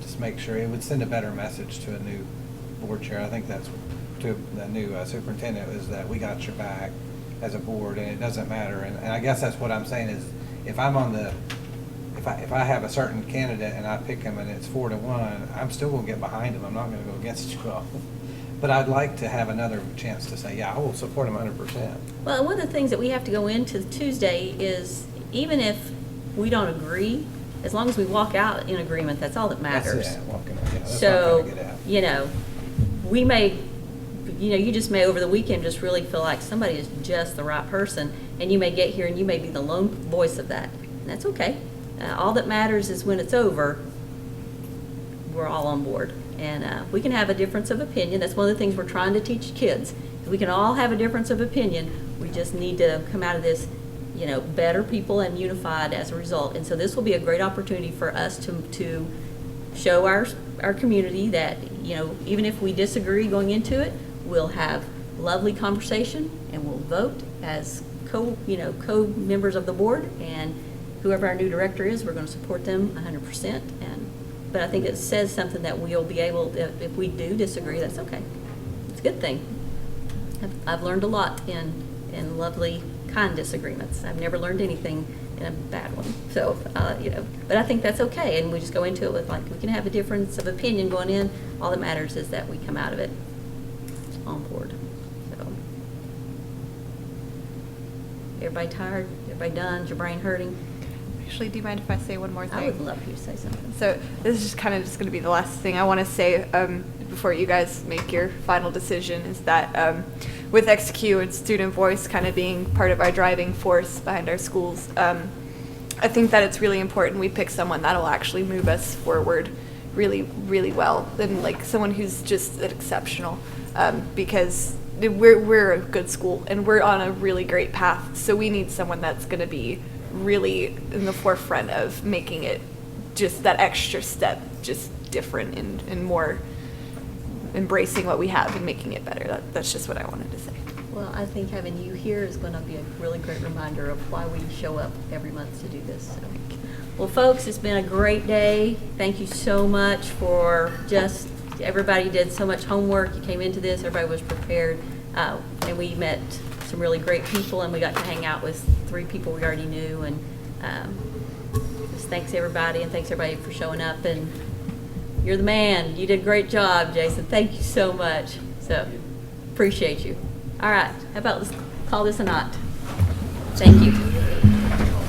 just make sure it would send a better message to a new board chair. I think that's to the new superintendent, is that we got your back as a board, and it doesn't matter. And I guess that's what I'm saying is, if I'm on the if I have a certain candidate and I pick him and it's 4-1, I'm still going to get behind him. I'm not going to go against you all. But I'd like to have another chance to say, yeah, I will support him 100%. Well, one of the things that we have to go into Tuesday is, even if we don't agree, as long as we walk out in agreement, that's all that matters. That's it, walking out, yeah, that's what I'm So, trying to get at. you know, we may, you know, you just may over the weekend just really feel like somebody is just the right person, and you may get here and you may be the lone voice of that. And that's okay. All that matters is when it's over, we're all on board. And we can have a difference of opinion. That's one of the things we're trying to teach kids. We can all have a difference of opinion. We just need to come out of this, you know, better people and unified as a result. And so this will be a great opportunity for us to show our community that, you know, even if we disagree going into it, we'll have lovely conversation and we'll vote as co-members of the board, and whoever our new director is, we're going to support them 100%. But I think it says something that we'll be able, if we do disagree, that's okay. It's a good thing. I've learned a lot in lovely, kind disagreements. I've never learned anything in a bad one. So, you know, but I think that's okay. And we just go into it with, like, we can have a difference of opinion going in. All that matters is that we come out of it on board. So, everybody tired? Everybody done? Is your brain hurting? Actually, do you mind if I say one more thing? I would love you to say something. So this is just kind of just going to be the last thing I want to say before you guys make your final decision, is that with XQ and student voice kind of being part of our driving force behind our schools, I think that it's really important we pick someone that'll actually move us forward really, really well, and like someone who's just exceptional, because we're a good school and we're on a really great path. So we need someone that's going to be really in the forefront of making it just that extra step, just different and more embracing what we have and making it better. That's just what I wanted to say. Well, I think having you here is going to be a really great reminder of why we show up every month to do this. So. Well, folks, it's been a great day. Thank you so much for just, everybody did so much homework. You came into this, everybody was prepared, and we met some really great people, and we got to hang out with 3 people we already knew. And just thanks everybody, and thanks everybody for showing up. And you're the man. You did a great job, Jason. Thank you so much. So appreciate you. All right, how about let's call this a night. Thank you.